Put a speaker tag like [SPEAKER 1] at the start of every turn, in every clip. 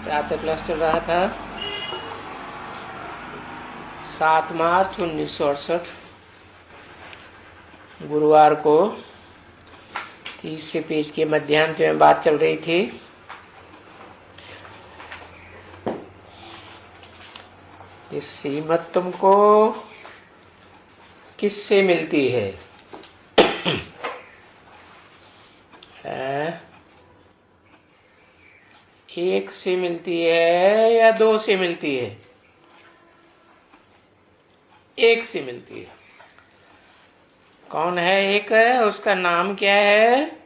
[SPEAKER 1] प्रातः क्लास चल रहा था 7 मार्च 1968 गुरुवार को। तीसरे पेज के मध्यांत में बात चल रही थी कि श्रीमत तुमको किससे मिलती है? एक से मिलती है या दो से मिलती है? एक से मिलती है। कौन है एक? उसका नाम क्या है?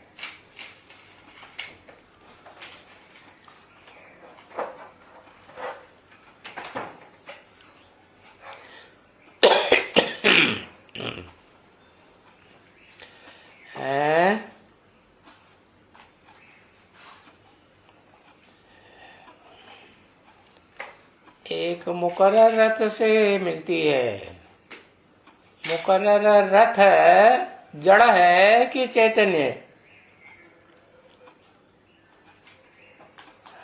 [SPEAKER 1] एक मुकर्रर रथ से मिलती है। मुकर्रर रथ जड़ है कि चैतन्य?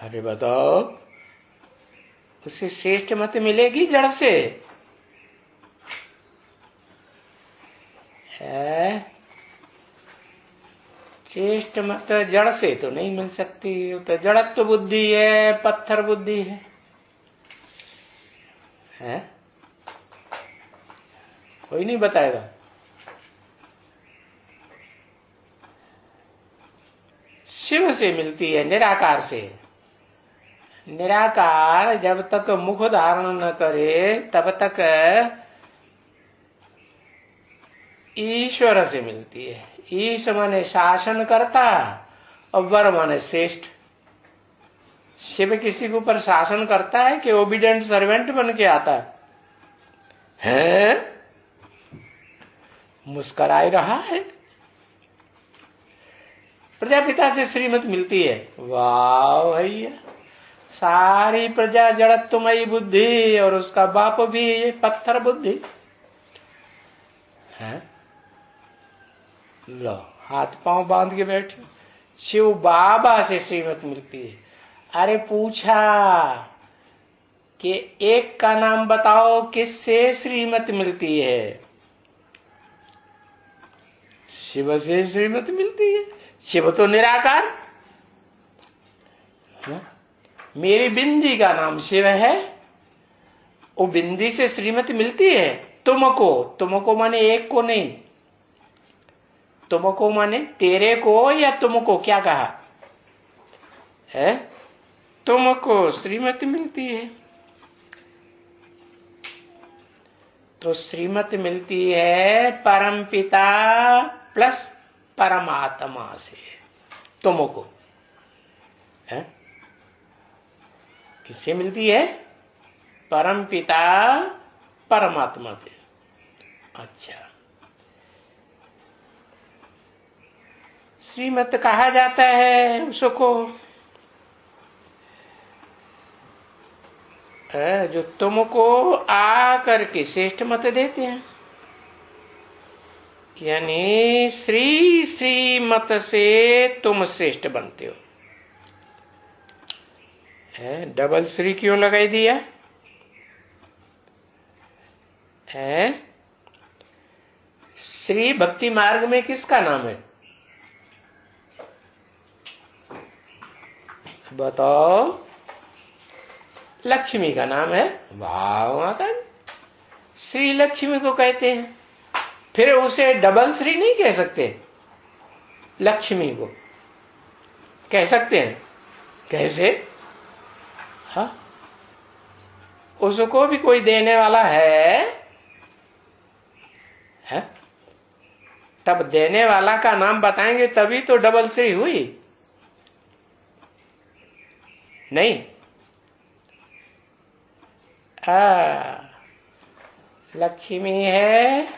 [SPEAKER 1] अरे बताओ, उससे श्रेष्ठ मत मिलेगी जड़ से? है श्रेष्ठ मत जड़ से तो नहीं मिल सकती। तो जड़त्व बुद्धि है, पत्थर बुद्धि है? कोई नहीं बताएगा। शिव से मिलती है, निराकार से। निराकार जब तक मुख धारण न करे तब तक ईश्वर से मिलती है। ईश माने शासन करता और वर माने श्रेष्ठ। शिव किसी के ऊपर शासन करता है कि ओबीडिएंट सर्वेंट बन के आता है? मुस्कुराई रहा है। प्रजापिता से श्रीमत मिलती है। वाह भैया, सारी प्रजा जड़त्वमयी बुद्धि और उसका बाप भी ये पत्थर बुद्धि है। लो, हाथ पांव बांध के बैठे। शिव बाबा से श्रीमत मिलती है। अरे पूछा कि एक का नाम बताओ किससे श्रीमत मिलती है? शिव से श्रीमत मिलती है। शिव तो निराकार। मेरी बिंदी का नाम शिव है। वो बिंदी से श्रीमत मिलती है। तुमको माने एक को नहीं। तुमको माने तेरे को या तुमको? क्या कहा है? तुमको श्रीमत मिलती है। तो श्रीमत मिलती है परमपिता प्लस परमात्मा से। तुमको है किससे मिलती है? परमपिता परमात्मा से। अच्छा, श्रीमत कहा जाता है उसको जो तुमको आ करके श्रेष्ठ मत देते हैं। यानी श्री मत से तुम श्रेष्ठ बनते हो। डबल श्री क्यों लगाई दिया है? श्री भक्ति मार्ग में किसका नाम है? बताओ। लक्ष्मी का नाम है। वाह माता, श्री लक्ष्मी को कहते हैं। फिर उसे डबल श्री नहीं कह सकते। लक्ष्मी को कह सकते हैं। कैसे? हाँ, उसको भी कोई देने वाला है? तब देने वाला का नाम बताएंगे तभी तो डबल श्री हुई। नहीं, लक्ष्मी है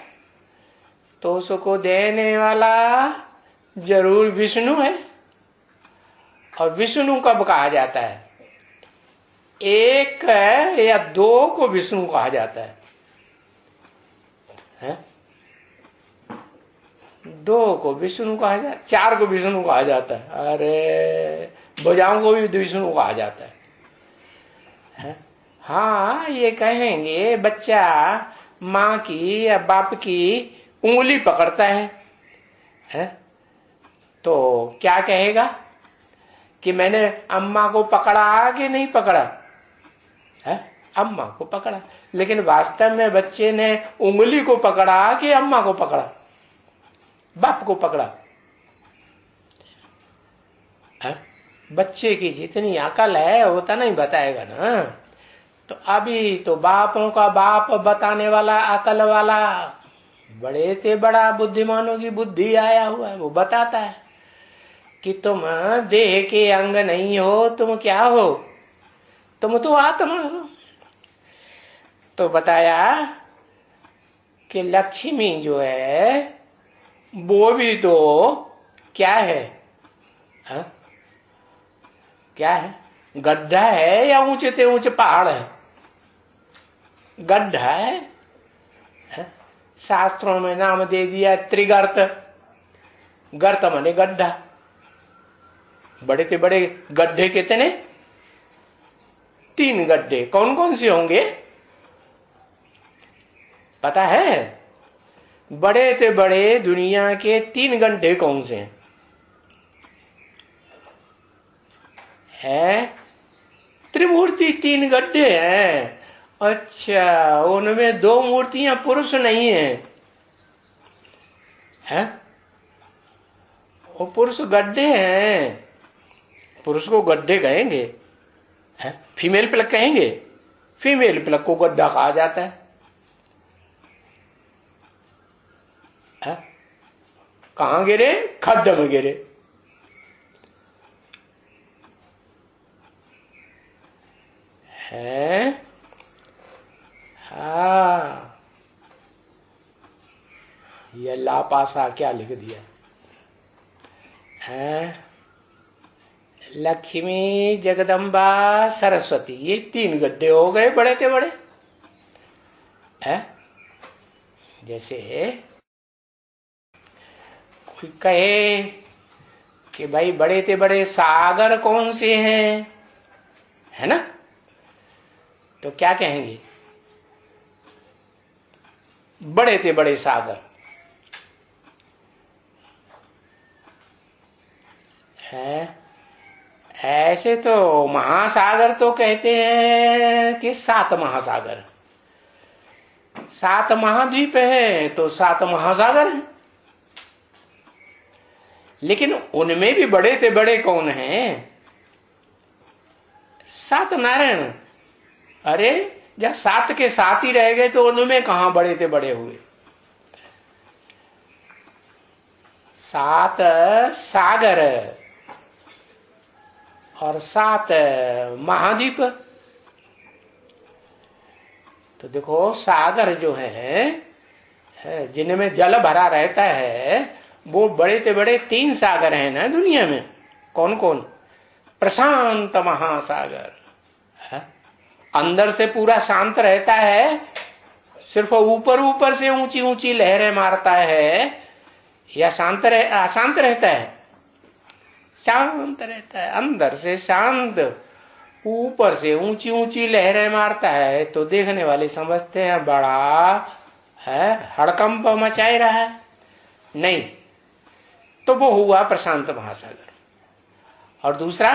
[SPEAKER 1] तो उसको देने वाला जरूर विष्णु है। और विष्णु कब कहा जाता है? एक या दो को विष्णु कहा जाता है? दो को विष्णु कहा जाता है, चार को विष्णु कहा जाता है। अरे भुजाओं को भी विष्णु कहा जाता है। हाँ, ये कहेंगे बच्चा माँ की या बाप की उंगली पकड़ता है? तो क्या कहेगा कि मैंने अम्मा को पकड़ा कि नहीं पकड़ा है? अम्मा को पकड़ा। लेकिन वास्तव में बच्चे ने उंगली को पकड़ा कि अम्मा को पकड़ा, बाप को पकड़ा है? बच्चे की जितनी अकल है उतना नहीं बताएगा ना। तो अभी तो बापों का बाप बताने वाला, अकल वाला, बड़े से बड़ा बुद्धिमानों की बुद्धि आया हुआ है, वो बताता है कि तुम देह के अंग नहीं हो, तुम क्या हो? तुम तो आत्मा हो। तो बताया कि लक्ष्मी जो है वो भी तो क्या है? हा? क्या है? गड्ढा है या ऊंचे से ऊंचे पहाड़ है? गड्ढा है। हा? शास्त्रों में नाम दे दिया त्रिगर्त। गर्त माने गड्ढा। बड़े से बड़े गड्ढे कितने? 3 गड्ढे। कौन कौन से होंगे पता है? बड़े से बड़े दुनिया के 3 गड्ढे कौन से हैं? है त्रिमूर्ति 3 गड्ढे हैं। अच्छा, उनमें 2 मूर्तियां पुरुष नहीं है? वो पुरुष गड्ढे हैं। पुरुष को गड्ढे कहेंगे? है? फीमेल प्लग कहेंगे? फीमेल प्लग को गड्ढा कहा जाता है। कहां गिरे? खड्ड में गिरे। है? हाँ, ये लापासा क्या लिख दिया है? लक्ष्मी, जगदम्बा, सरस्वती, ये 3 गड्ढे हो गए बड़े के बड़े है? जैसे कोई कहे कि भाई बड़े से बड़े सागर कौन से हैं, है ना? तो क्या कहेंगे? बड़े से बड़े सागर है। ऐसे तो महासागर तो कहते हैं कि 7 महासागर, 7 महाद्वीप है तो 7 महासागर हैं। लेकिन उनमें भी बड़े से बड़े कौन हैं? 7 नारायण। अरे जब 7 के 7 ही रह गए तो उनमें कहां बड़े से बड़े हुए? 7 सागर और 7 महाद्वीप। तो देखो सागर जो है जिनमें जल भरा रहता है, वो बड़े से बड़े 3 सागर हैं ना दुनिया में। कौन कौन? प्रशांत महासागर है, अंदर से पूरा शांत रहता है, सिर्फ ऊपर ऊपर से ऊंची ऊंची लहरें मारता है, या अशांत रहता है? शांत रहता है, अंदर से शांत, ऊपर से ऊंची ऊंची लहरें मारता है। तो देखने वाले समझते हैं बड़ा है, हड़कंप मचाए रहा है। नहीं, तो वो हुआ प्रशांत महासागर। और दूसरा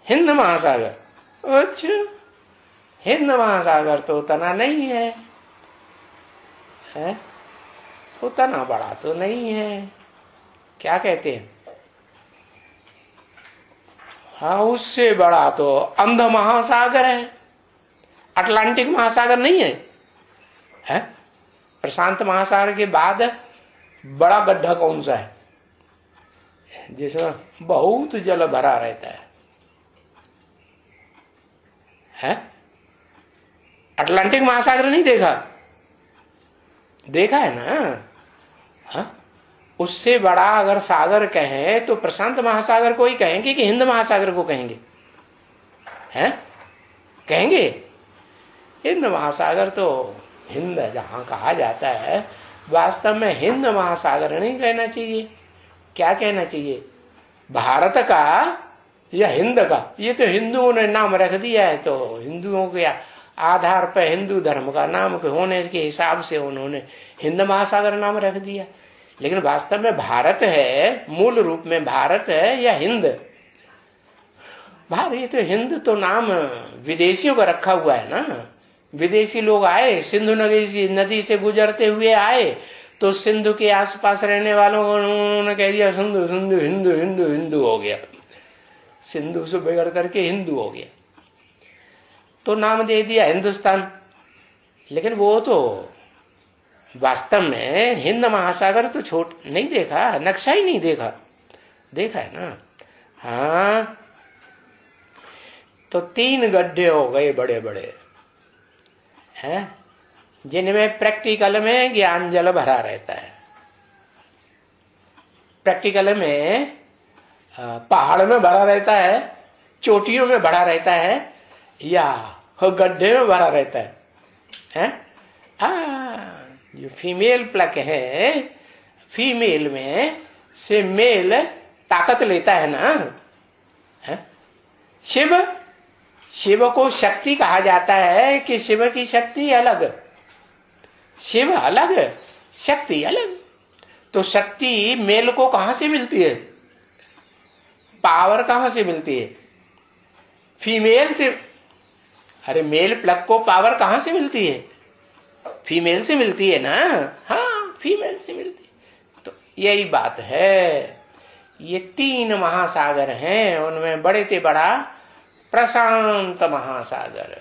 [SPEAKER 1] हिंद महासागर। अच्छा, हिंद महासागर तो उतना नहीं है, उतना बड़ा तो नहीं है। क्या कहते हैं? हाँ, उससे बड़ा तो अंध महासागर है। अटलांटिक महासागर नहीं है? प्रशांत महासागर के बाद बड़ा गड्ढा कौन सा है जिसमें बहुत जल भरा रहता है? अटलांटिक महासागर नहीं देखा? देखा है ना? हाँ, उससे बड़ा अगर सागर कहें तो प्रशांत महासागर को ही कहेंगे कि हिंद महासागर को कहेंगे? हैं? कहेंगे हिंद महासागर। तो हिंद जहां कहा जाता है, वास्तव में हिंद महासागर नहीं कहना चाहिए। क्या कहना चाहिए? भारत का या हिंद का, ये तो हिंदुओं ने नाम रख दिया है, तो हिंदुओं के आधार पर हिंदू धर्म का नाम के होने के हिसाब से उन्होंने हिंद महासागर नाम रख दिया। लेकिन वास्तव में भारत है, मूल रूप में भारत है या हिंद? भारत, ये तो हिंद तो नाम विदेशियों का रखा हुआ है ना। विदेशी लोग आए, सिंधु नदी से गुजरते हुए आए, तो सिंधु के आसपास रहने वालों को उन्होंने कह दिया सिंधु सिंधु हिंदू हिंदू हिंदू हो गया, सिंधु से बिगड़ करके हिंदू हो गया, तो नाम दे दिया हिंदुस्तान। लेकिन वो तो वास्तव में हिंद महासागर तो छोट नहीं देखा, नक्शा ही नहीं देखा, देखा है ना। हाँ, तो 3 गड्ढे हो गए बड़े बड़े हैं, जिनमें प्रैक्टिकल में ज्ञान जल भरा रहता है। प्रैक्टिकल में पहाड़ में भरा रहता है, चोटियों में भरा रहता है, या गड्ढे में भरा रहता है? जो फीमेल प्लक है, फीमेल में से मेल ताकत लेता है ना। शिव को शक्ति कहा जाता है कि शिव की शक्ति अलग, शिव अलग, शक्ति अलग। तो शक्ति मेल को कहां से मिलती है? पावर कहां से मिलती है? फीमेल से। अरे मेल प्लग को पावर कहां से मिलती है? फीमेल से मिलती है ना। हाँ, फीमेल से मिलती है। तो यही बात है। ये 3 महासागर हैं, उनमें बड़े से बड़ा प्रशांत महासागर।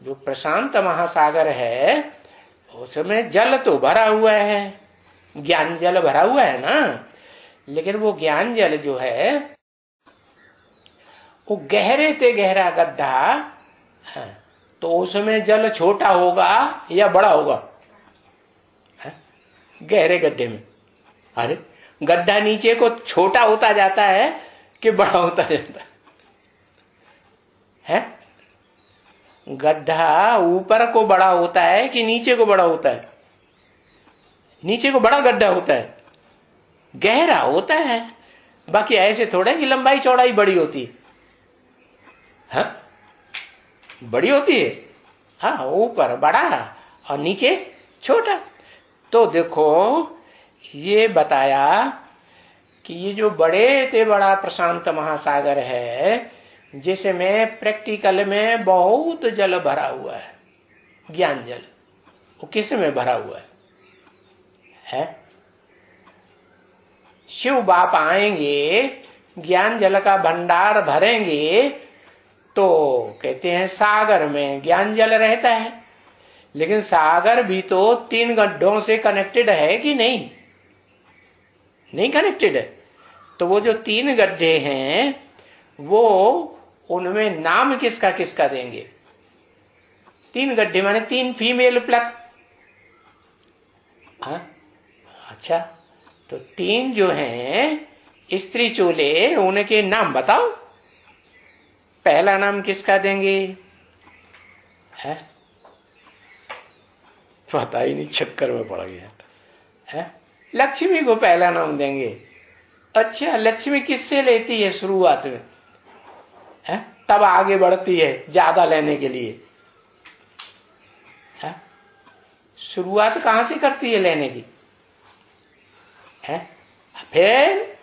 [SPEAKER 1] जो प्रशांत महासागर है उसमें जल तो भरा हुआ है, ज्ञान जल भरा हुआ है ना। लेकिन वो ज्ञान जल जो है वो गहरे से गहरा गड्ढा है, तो उसमें जल छोटा होगा या बड़ा होगा? गहरे गड्ढे में। अरे गड्ढा नीचे को छोटा होता जाता है कि बड़ा होता जाता है? गड्ढा ऊपर को बड़ा होता है कि नीचे को बड़ा होता है? नीचे को बड़ा गड्ढा होता है, गहरा होता है। बाकी ऐसे थोड़े कि लंबाई चौड़ाई बड़ी होती है। हाँ, बड़ी होती है। हाँ, ऊपर बड़ा और नीचे छोटा। तो देखो ये बताया कि ये जो बड़े से बड़ा प्रशांत महासागर है, जिसमें प्रैक्टिकल में बहुत जल भरा हुआ है, ज्ञान जल, वो किस में भरा हुआ है? शिव बाप आएंगे, ज्ञान जल का भंडार भरेंगे, तो कहते हैं सागर में ज्ञान जल रहता है। लेकिन सागर भी तो 3 गड्ढों से कनेक्टेड है कि नहीं? नहीं कनेक्टेड है। तो वो जो 3 गड्ढे हैं, वो उनमें नाम किसका किसका देंगे? 3 गड्ढे माने 3 फीमेल प्लग। हाँ, अच्छा, तो 3 जो हैं स्त्री चोले, उनके नाम बताओ। पहला नाम किसका देंगे? है पता ही नहीं, चक्कर में पड़ गया है। लक्ष्मी को पहला नाम देंगे। अच्छा, लक्ष्मी किससे लेती है शुरुआत में? है तब आगे बढ़ती है ज्यादा लेने के लिए। है शुरुआत कहां से करती है लेने की? है फिर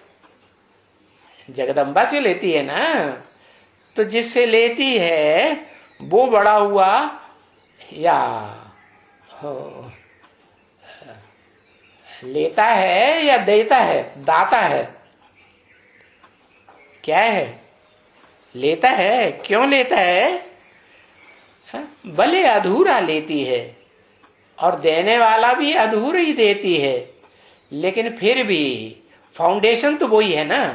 [SPEAKER 1] जगदम्बा से लेती है ना। तो जिससे लेती है वो बड़ा हुआ या लेता है या देता है? दाता है। क्या है? लेता है। क्यों लेता है? भले अधूरा लेती है और देने वाला भी अधूरा ही देती है, लेकिन फिर भी फाउंडेशन तो वही है ना।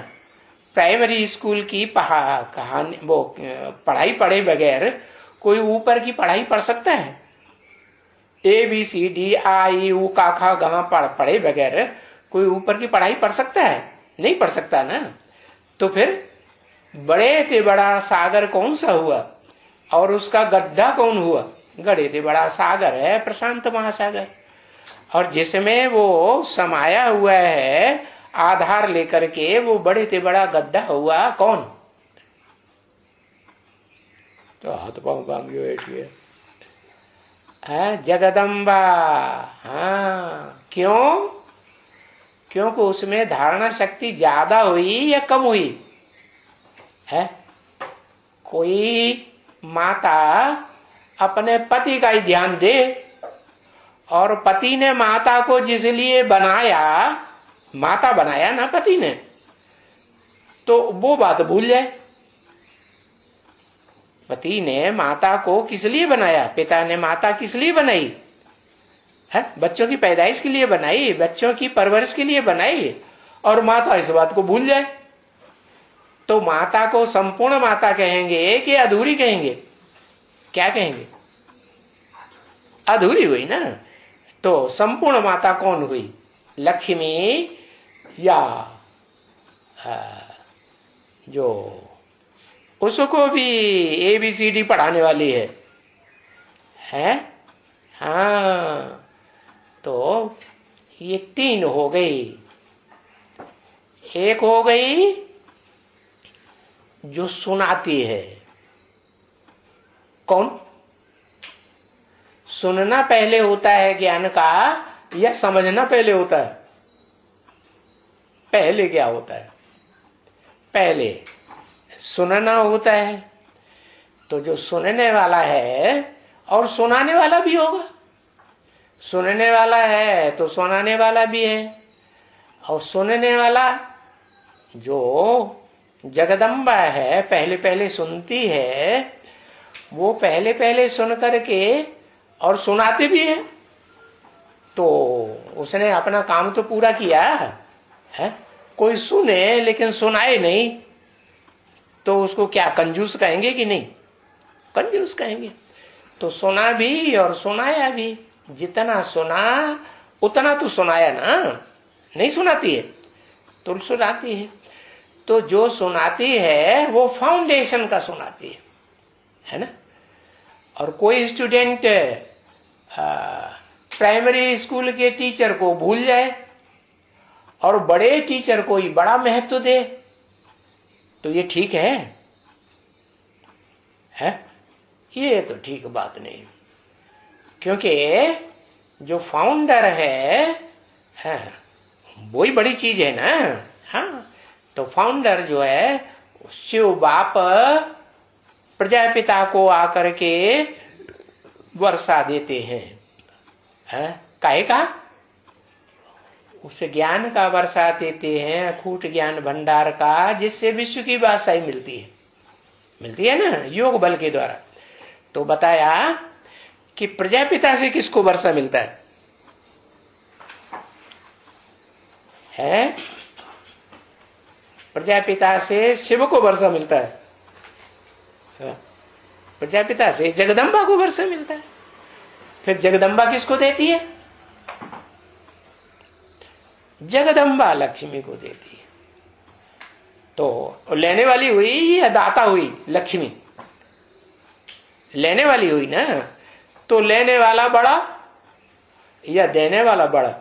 [SPEAKER 1] प्राइमरी स्कूल की कहानी वो पढ़ाई पढ़े बगैर कोई ऊपर की पढ़ाई पढ़ सकता है? ABCD I U का खा गा पढ़े बगैर कोई ऊपर की पढ़ाई पढ़ सकता है? नहीं पढ़ सकता ना। तो फिर बड़े से बड़ा सागर कौन सा हुआ और उसका गड्ढा कौन हुआ? बड़े से बड़ा सागर है प्रशांत महासागर, और जिसमें वो समाया हुआ है आधार लेकर के वो बड़े से बड़ा गड्ढा हुआ कौन? तो हाथ पांव बांध के बैठ गया है जगदम्बा। हाँ, क्यों? क्योंकि उसमें धारणा शक्ति ज्यादा हुई या कम हुई है? कोई माता अपने पति का ही ध्यान दे और पति ने माता को जिस लिए बनाया, माता बनाया ना पति ने, तो वो बात भूल जाए। पति ने माता को किस लिए बनाया? पिता ने माता किस लिए बनाई है? बच्चों की पैदाइश के लिए बनाई, बच्चों की परवरिश के लिए बनाई, और माता इस बात को भूल जाए तो माता को संपूर्ण माता कहेंगे कि अधूरी कहेंगे? क्या कहेंगे? अधूरी हुई ना। तो संपूर्ण माता कौन हुई? लक्ष्मी या जो उसको भी ABCD पढ़ाने वाली है? हाँ, तो ये 3 हो गई। एक हो गई जो सुनाती है। कौन? सुनना पहले होता है ज्ञान का या समझना पहले होता है? पहले क्या होता है? पहले सुनना होता है। तो जो सुनने वाला है और सुनाने वाला भी होगा। सुनने वाला है तो सुनाने वाला भी है। और सुनने वाला जो जगदम्बा है, पहले पहले सुनती है, वो पहले पहले सुन करके और सुनाते भी है। तो उसने अपना काम तो पूरा किया है। कोई सुने लेकिन सुनाए नहीं तो उसको क्या कंजूस कहेंगे कि नहीं? कंजूस कहेंगे। तो सुना भी और सुनाया भी। जितना सुना उतना तो सुनाया ना, नहीं सुनाती है तो सुनाती है। तो जो सुनाती है वो फाउंडेशन का सुनाती है ना। और कोई स्टूडेंट प्राइमरी स्कूल के टीचर को भूल जाए और बड़े टीचर को ही बड़ा महत्व दे तो ये ठीक है? ये तो ठीक बात नहीं। क्योंकि जो फाउंडर है वो ही बड़ी चीज है ना। हाँ, तो फाउंडर जो है शिव बाप प्रजापिता को आकर के वर्षा देते हैं। काहे का? उसे ज्ञान का वर्षा देते हैं, अखूट ज्ञान भंडार का, जिससे विश्व की बादशाही मिलती है ना, योग बल के द्वारा। तो बताया कि प्रजापिता से किसको वर्षा मिलता है? प्रजापिता से शिव को वर्षा मिलता है। प्रजापिता से जगदम्बा को वर्षा मिलता है। फिर जगदम्बा किसको देती है? जगदम्बा लक्ष्मी को देती है। तो लेने वाली हुई या दाता हुई? लक्ष्मी लेने वाली हुई ना। तो लेने वाला बड़ा या देने वाला बड़ा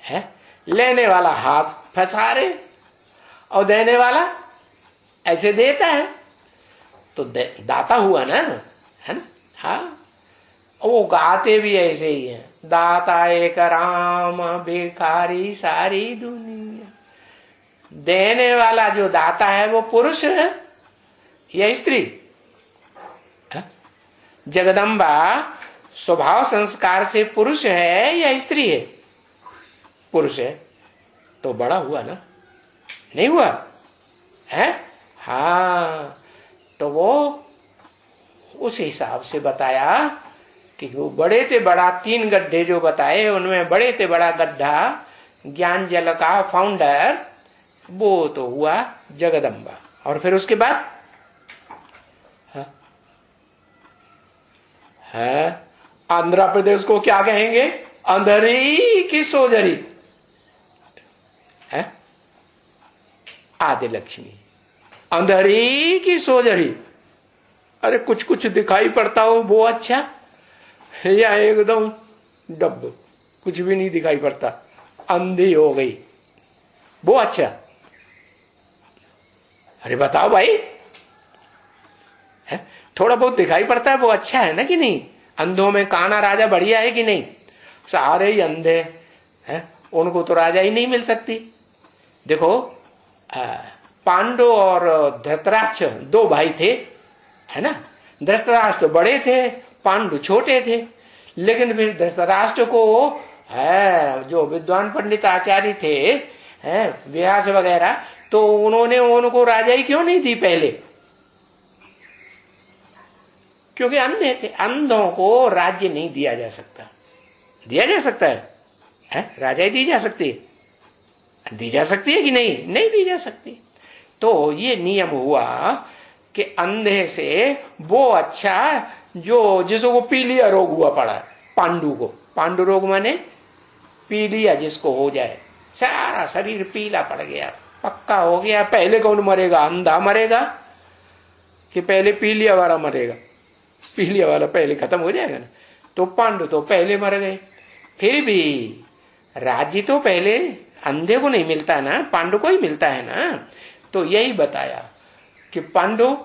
[SPEAKER 1] है? लेने वाला हाथ फंसा रहे और देने वाला ऐसे देता है तो दाता हुआ ना, है ना। हाँ, वो गाते भी ऐसे ही है, दाता एक राम भिखारी सारी दुनिया। देने वाला जो दाता है वो पुरुष है या स्त्री? जगदम्बा स्वभाव संस्कार से पुरुष है या स्त्री है? पुरुष है। तो बड़ा हुआ ना, नहीं हुआ है? हाँ, तो वो उस हिसाब से बताया कि वो बड़े से बड़ा 3 गड्ढे जो बताए उनमें बड़े से बड़ा गड्ढा ज्ञान जल का फाउंडर वो तो हुआ जगदम्बा। और फिर उसके बाद है आंध्र प्रदेश को क्या कहेंगे? अंधरी की सोजरी है। आदि लक्ष्मी अंधरी की सोजरी। अरे कुछ कुछ दिखाई पड़ता हो वो अच्छा, या एकदम डब कुछ भी नहीं दिखाई पड़ता, अंधी हो गई वो अच्छा? अरे बताओ भाई, है? थोड़ा बहुत दिखाई पड़ता है वो अच्छा है ना कि नहीं? अंधों में काना राजा बढ़िया है कि नहीं? सारे ही अंधे हैं, उनको तो राजा ही नहीं मिल सकती। देखो, पांडु और धृतराष्ट्र दो भाई थे, है ना? धृतराष्ट्र बड़े थे, पांडु छोटे थे, लेकिन फिर धृतराष्ट्र को है जो विद्वान पंडित आचार्य थे, हैं व्यास वगैरह, तो उन्होंने उनको राजाई क्यों नहीं दी पहले? क्योंकि अंधे थे। अंधों को राज्य नहीं दिया जा सकता। दिया जा सकता है? राजाई दी जा सकती है? दी जा सकती है कि नहीं? नहीं दी जा सकती। तो ये नियम हुआ कि अंधे से वो अच्छा जो जिसको पीलिया रोग हुआ पड़ा, पांडु को, पांडु रोग माने पीलिया जिसको हो जाए, सारा शरीर पीला पड़ गया, पक्का हो गया। पहले कौन मरेगा? अंधा मरेगा कि पहले पीलिया वाला मरेगा? पीलिया वाला पहले खत्म हो जाएगा ना। तो पांडु तो पहले मर गए। फिर भी राज्य तो पहले अंधे को नहीं मिलता ना, पांडु को ही मिलता है ना। तो यही बताया कि पांडु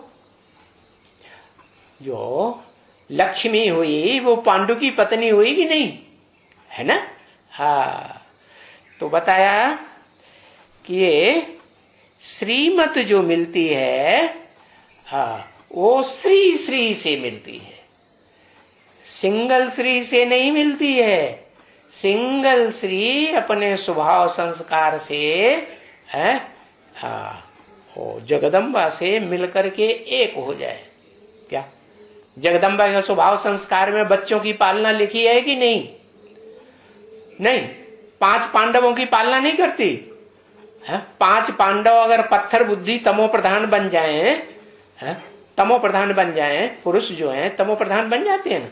[SPEAKER 1] जो लक्ष्मी हुई वो पांडु की पत्नी हुई कि नहीं, है ना? हाँ, तो बताया कि ये श्रीमत जो मिलती है, हाँ, वो श्री श्री से मिलती है, सिंगल श्री से नहीं मिलती है। सिंगल श्री अपने स्वभाव संस्कार से है, हाँ, वो जगदम्बा से मिलकर के एक हो जाए। क्या जगदम्बा के स्वभाव संस्कार में बच्चों की पालना लिखी है कि नहीं? नहीं। 5 पांडवों की पालना नहीं करती है? 5 पांडव अगर पत्थर बुद्धि तमो प्रधान बन जाएं, तमो प्रधान बन जाएं, पुरुष जो हैं तमो प्रधान बन जाते हैं ना।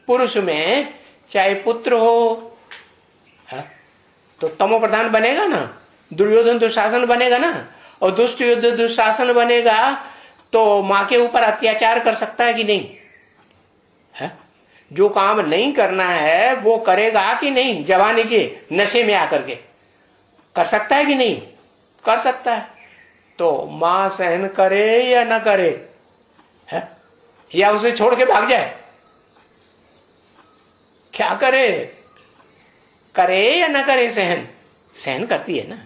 [SPEAKER 1] पुरुष में चाहे पुत्र हो, तो तमो प्रधान बनेगा ना, दुर्योधन दुशासन बनेगा ना, और दुष्ट युद्ध दुशासन बनेगा तो मां के ऊपर अत्याचार कर सकता है कि नहीं? है? जो काम नहीं करना है वो करेगा कि नहीं? जवानी के नशे में आकर के कर सकता है कि नहीं? कर सकता है। तो मां सहन करे या ना करे, है? या उसे छोड़ के भाग जाए? क्या करे? करे या ना करे सहन? सहन करती है ना।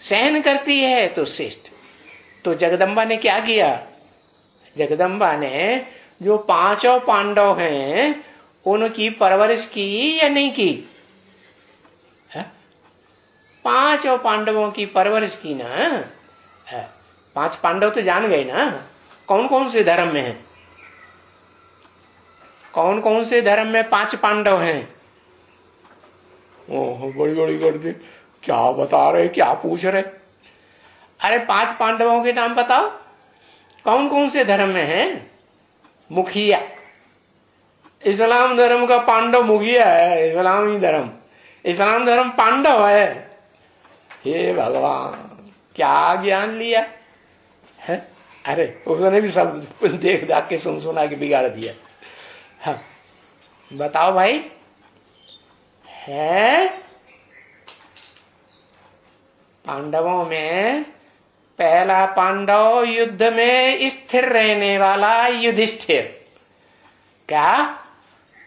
[SPEAKER 1] सहन करती है तो श्रेष्ठ। तो जगदम्बा ने क्या किया? जगदम्बा ने जो 5 पांडव हैं उनकी परवरिश की या नहीं की? 5 पांडवों की परवरिश की ना। 5 पांडव तो जान गए ना कौन कौन से धर्म में है। कौन कौन से धर्म में 5 पांडव हैं? ओह, बड़ी बड़ी कर दी। क्या बता रहे, क्या पूछ रहे? अरे 5 पांडवों के नाम बताओ, कौन कौन से धर्म में है? मुखिया, इस्लाम धर्म का पांडव मुखिया है। इस्लामी धर्म, इस्लाम धर्म पांडव है। हे भगवान, क्या ज्ञान लिया है? अरे उसने भी सब देख दाख के सुन सुना के बिगाड़ दिया। हाँ, बताओ भाई, है पांडवों में पहला पांडव युद्ध में स्थिर रहने वाला युधिष्ठिर। क्या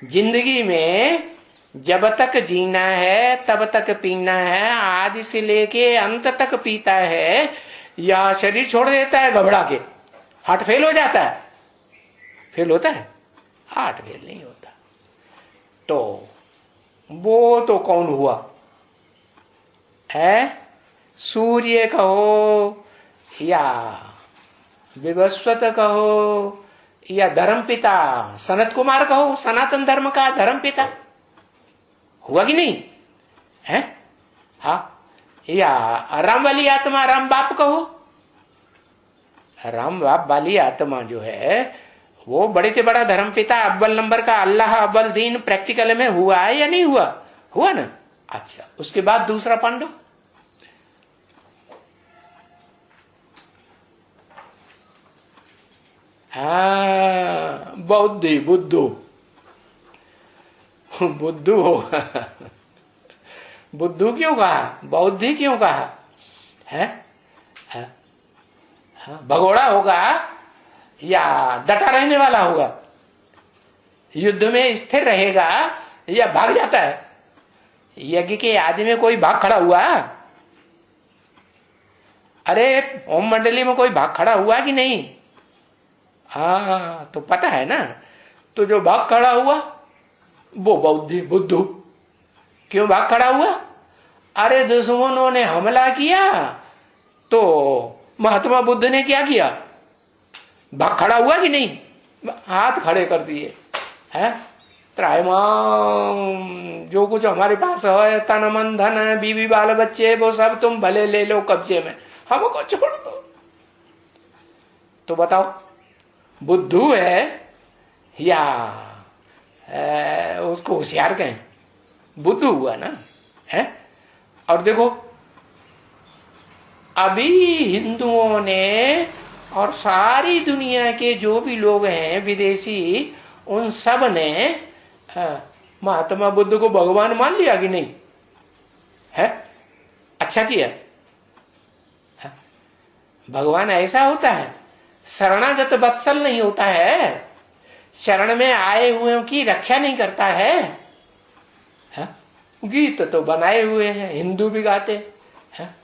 [SPEAKER 1] जिंदगी में जब तक जीना है तब तक पीना है, आदि से लेके अंत तक पीता है, या शरीर छोड़ देता है घबरा के? हार्ट फेल हो जाता है? फेल होता है? हार्ट फेल नहीं होता। तो वो तो कौन हुआ है? सूर्य कहो या विवस्वत कहो या धर्मपिता सनत कुमार कहो, सनातन धर्म का धर्मपिता हुआ कि नहीं है? हाँ, या राम वाली आत्मा, राम बाप कहो। राम बाप वाली आत्मा जो है वो बड़े से बड़ा धर्मपिता, अव्वल नंबर का अल्लाह अव्वल दीन प्रैक्टिकल में हुआ है या नहीं हुआ? हुआ ना। अच्छा, उसके बाद दूसरा पांडव बौद्धि, बुद्धू, बुद्धू बुद्धू क्यों कहा? बौद्धि क्यों कहा? है? भगोड़ा होगा या डटा रहने वाला होगा? युद्ध में स्थिर रहेगा या भाग जाता है? यज्ञ के आदि में कोई भाग खड़ा हुआ? अरे ओम मंडली में कोई भाग खड़ा हुआ कि नहीं? हाँ, तो पता है ना। तो जो भाग खड़ा हुआ वो बुद्धू। क्यों भाग खड़ा हुआ? अरे दुश्मनों ने हमला किया तो महात्मा बुद्ध ने क्या किया? भाग खड़ा हुआ कि नहीं? हाथ खड़े कर दिए है। त्रायमाम, जो कुछ हमारे पास है, तन मन धन है, बीवी बाल बच्चे, वो सब तुम भले ले लो कब्जे में, हमको छोड़ दो। तो बताओ बुद्धू है या उसको होशियार कहें? बुद्धू हुआ ना है। और देखो अभी हिंदुओं ने और सारी दुनिया के जो भी लोग हैं विदेशी, उन सब ने महात्मा बुद्ध को भगवान मान लिया कि नहीं है? अच्छा किया। भगवान ऐसा होता है, शरणागत वत्सल नहीं होता है, शरण में आए हुए की रक्षा नहीं करता है। गीत तो बनाए हुए हैं, हिंदू भी गाते हैं,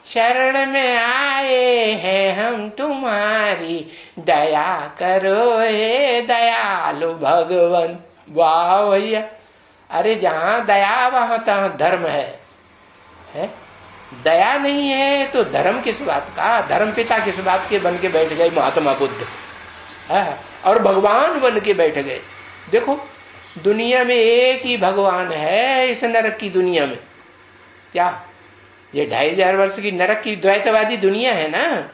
[SPEAKER 1] शरण में आए हैं हम तुम्हारी, दया करो हे दयालु भगवान। वाह भैया, अरे जहां दया वहां तहां धर्म है? दया नहीं है तो धर्म किस बात का? धर्म पिता किस बात के बन के बैठ गए महात्मा बुद्ध है, और भगवान बन के बैठ गए। देखो दुनिया में एक ही भगवान है, इस नरक की दुनिया में। क्या ये 2500 वर्ष की नरक की द्वैतवादी दुनिया है ना?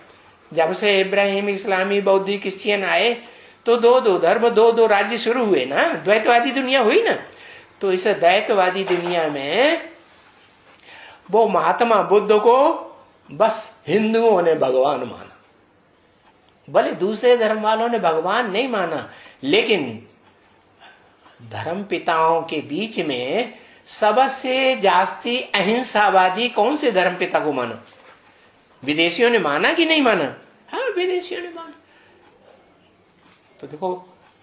[SPEAKER 1] जब से इब्राहिम, इस्लामी, बौद्धिक, क्रिश्चियन आए तो दो धर्म, दो राज्य शुरू हुए ना, द्वैतवादी दुनिया हुई ना। तो इस द्वैतवादी दुनिया में वो महात्मा बुद्ध को बस हिंदुओं ने भगवान माना, भले दूसरे धर्म वालों ने भगवान नहीं माना। लेकिन धर्म पिताओं के बीच में सबसे जास्ती अहिंसावादी कौन से धर्म पिता को माना? विदेशियों ने माना कि नहीं माना? हाँ, विदेशियों ने माना। तो देखो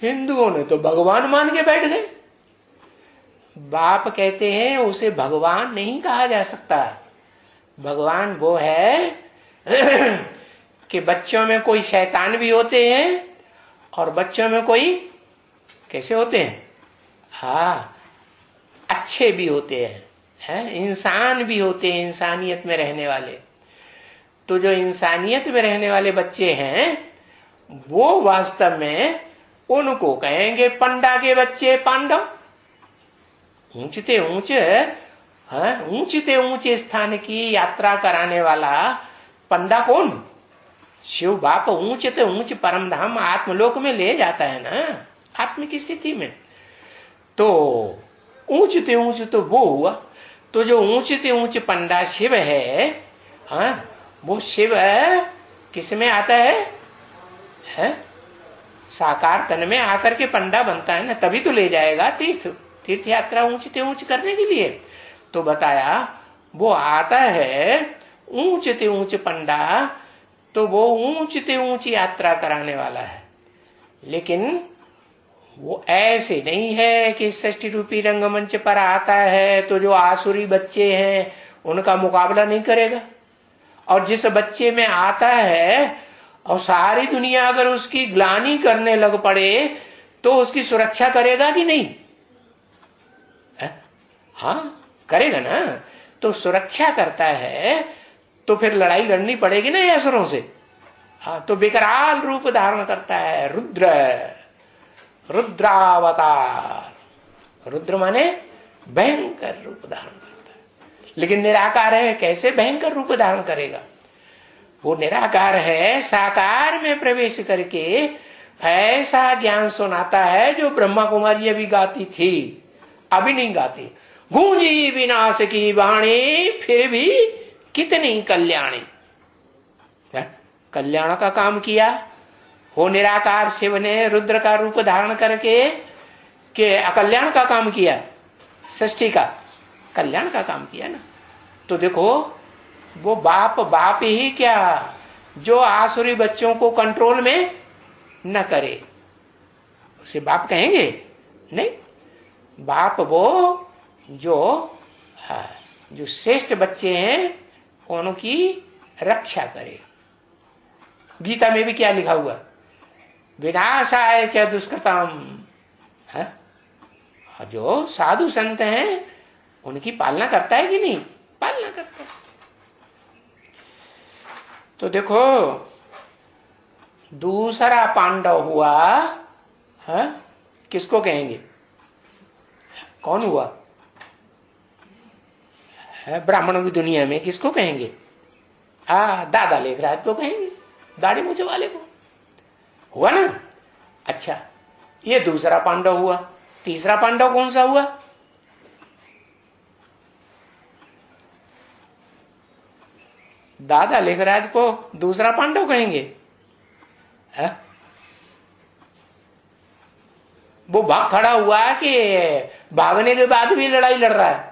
[SPEAKER 1] हिंदुओं ने तो भगवान मान के बैठ गए। बाप कहते हैं उसे भगवान नहीं कहा जा सकता। भगवान वो है कि बच्चों में कोई शैतान भी होते हैं और बच्चों में कोई कैसे होते हैं? हाँ, अच्छे भी होते हैं, इंसान भी होते हैं, इंसानियत में रहने वाले। तो जो इंसानियत में रहने वाले बच्चे हैं वो वास्तव में उनको कहेंगे पंडा के बच्चे पांडव। ऊंचते ऊंचे स्थान की यात्रा कराने वाला पंडा कौन? शिव बाप ऊंचते ऊंच परम धाम आत्मलोक में ले जाता है ना, आत्म की स्थिति में। तो ऊंचते ऊंच तो वो हुआ। तो जो ऊंचते ऊंच पंडा शिव है, वो शिव किस में आता है? साकार तन में आकर के पंडा बनता है ना, तभी तो ले जाएगा तीर्थ यात्रा ऊंचते ऊंच करने के लिए। तो बताया वो आता है ऊंचते ऊंच पंडा, तो वो ऊंचते ऊंच यात्रा कराने वाला है। लेकिन वो ऐसे नहीं है कि 60 रूपी रंगमंच पर आता है तो जो आसुरी बच्चे हैं उनका मुकाबला नहीं करेगा। और जिस बच्चे में आता है और सारी दुनिया अगर उसकी ग्लानि करने लग पड़े तो उसकी सुरक्षा करेगा कि नहीं? हाँ, करेगा ना। तो सुरक्षा करता है तो फिर लड़ाई लड़नी पड़ेगी ना असुरों से। हाँ, तो विकराल रूप धारण करता है, रुद्रावतार। रुद्र माने भयंकर रूप धारण करता है। लेकिन निराकार है, कैसे भयंकर रूप धारण करेगा? वो निराकार है, साकार में प्रवेश करके ऐसा ज्ञान सुनाता है जो ब्रह्मा कुमारी अभी गाती थी, अभी नहीं गाती। गूंजी विनाश की वाणी फिर भी कितनी कल्याणी। कल्याण का काम किया वो निराकार शिव ने रुद्र का रूप धारण करके के अकल्याण का काम किया, सृष्टि का कल्याण का काम किया ना। तो देखो वो बाप बाप ही क्या, जो आसुरी बच्चों को कंट्रोल में न करे उसे बाप कहेंगे? नहीं, बाप वो जो जो श्रेष्ठ बच्चे हैं उनकी रक्षा करे। गीता में भी क्या लिखा हुआ? विनाशाय च दुष्कृतम। जो साधु संत हैं उनकी पालना करता है कि नहीं? पालना करता है। तो देखो, दूसरा पांडव हुआ, किसको कहेंगे? कौन हुआ? ब्राह्मणों की दुनिया में किसको कहेंगे? दादा लेखराज को कहेंगे, दाढ़ी मूछे वाले को। हुआ ना? अच्छा, ये दूसरा पांडव हुआ। तीसरा पांडव कौन सा हुआ? दादा लेखराज को दूसरा पांडव कहेंगे? वो भाग खड़ा हुआ कि भागने के बाद भी लड़ाई लड़ रहा है?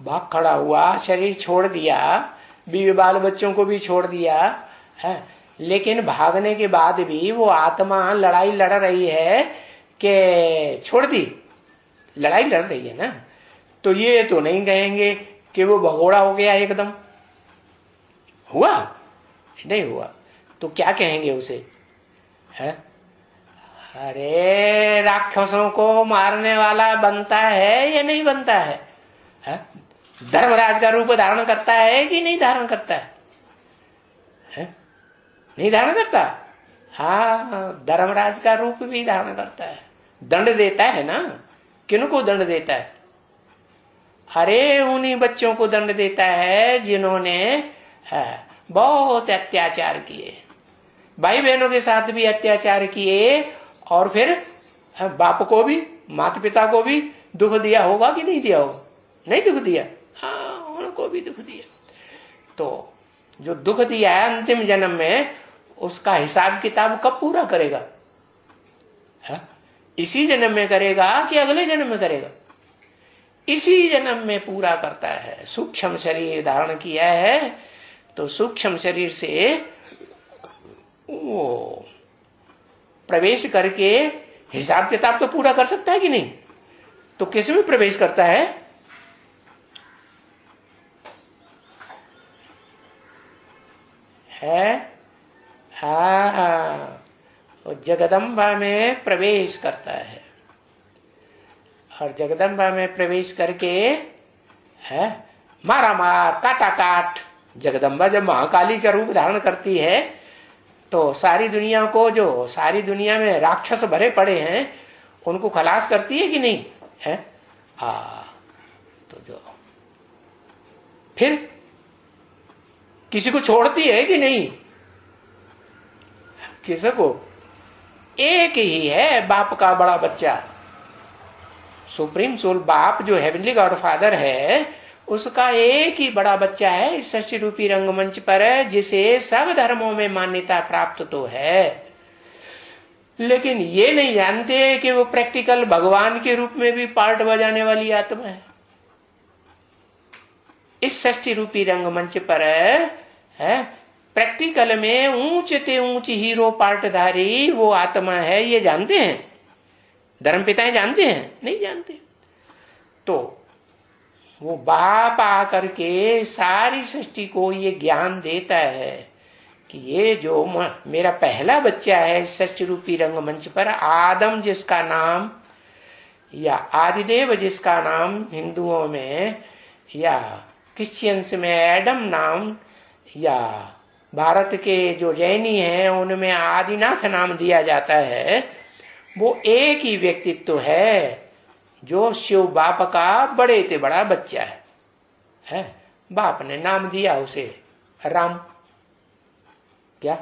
[SPEAKER 1] भाग खड़ा हुआ, शरीर छोड़ दिया, बीवी बाल बच्चों को भी छोड़ दिया है, लेकिन भागने के बाद भी वो आत्मा लड़ाई लड़ रही है कि छोड़ दी? लड़ाई लड़ रही है ना। तो ये तो नहीं कहेंगे कि वो भगोड़ा हो गया एकदम। हुआ? नहीं हुआ। तो क्या कहेंगे उसे? है? अरे राक्षसों को मारने वाला बनता है या नहीं बनता है? धर्मराज का रूप धारण करता है कि नहीं धारण करता है? नहीं धारण करता? हाँ, धर्मराज का रूप भी धारण करता है। दंड देता है ना। किनको दंड देता है? अरे उन्हीं बच्चों को दंड देता है जिन्होंने बहुत अत्याचार किए, भाई बहनों के साथ भी अत्याचार किए, और फिर बाप को भी, माता पिता को भी दुख दिया होगा कि नहीं दिया होगा? नहीं दुख दिया? हाँ, उनको भी दुख दिया। तो जो दुख दिया है अंतिम जन्म में, उसका हिसाब किताब कब पूरा करेगा? इसी जन्म में करेगा कि अगले जन्म में करेगा? इसी जन्म में पूरा करता है। सूक्ष्म शरीर धारण किया है तो सूक्ष्म शरीर से वो प्रवेश करके हिसाब किताब तो पूरा कर सकता है कि नहीं? तो किस में प्रवेश करता है? हाँ, जगदम्बा में प्रवेश करता है। और जगदम्बा में प्रवेश करके मारा मार, काटा काट। जगदम्बा जब महाकाली का रूप धारण करती है तो सारी दुनिया को, जो सारी दुनिया में राक्षस भरे पड़े हैं, उनको खलास करती है कि नहीं है? तो जो फिर किसी को छोड़ती है कि नहीं? किसको? एक ही है बाप का बड़ा बच्चा, सुप्रीम सोल बाप जो हेवनली गॉड फादर है, उसका एक ही बड़ा बच्चा है इस सृष्टि रूपी रंगमंच पर, जिसे सब धर्मों में मान्यता प्राप्त तो है, लेकिन ये नहीं जानते कि वो प्रैक्टिकल भगवान के रूप में भी पार्ट बजाने वाली आत्मा है। इस सृष्टि रूपी रंगमंच पर है प्रैक्टिकल में ऊंचते ऊंच हीरो पार्टधारी वो आत्मा है, ये जानते हैं? धर्मपिताएं जानते हैं? नहीं जानते। तो वो बाप आकर के सारी सृष्टि को ये ज्ञान देता है कि ये जो मेरा पहला बच्चा है सृष्टि रूपी रंगमंच पर, आदम जिसका नाम या आदिदेव जिसका नाम हिंदुओं में, या क्रिश्चियंस में एडम नाम, या भारत के जो जैनी हैं उनमें आदिनाथ नाम दिया जाता है, वो एक ही व्यक्तित्व है जो शिव बाप का बड़े से बड़ा बच्चा है। बाप ने नाम दिया उसे राम। क्या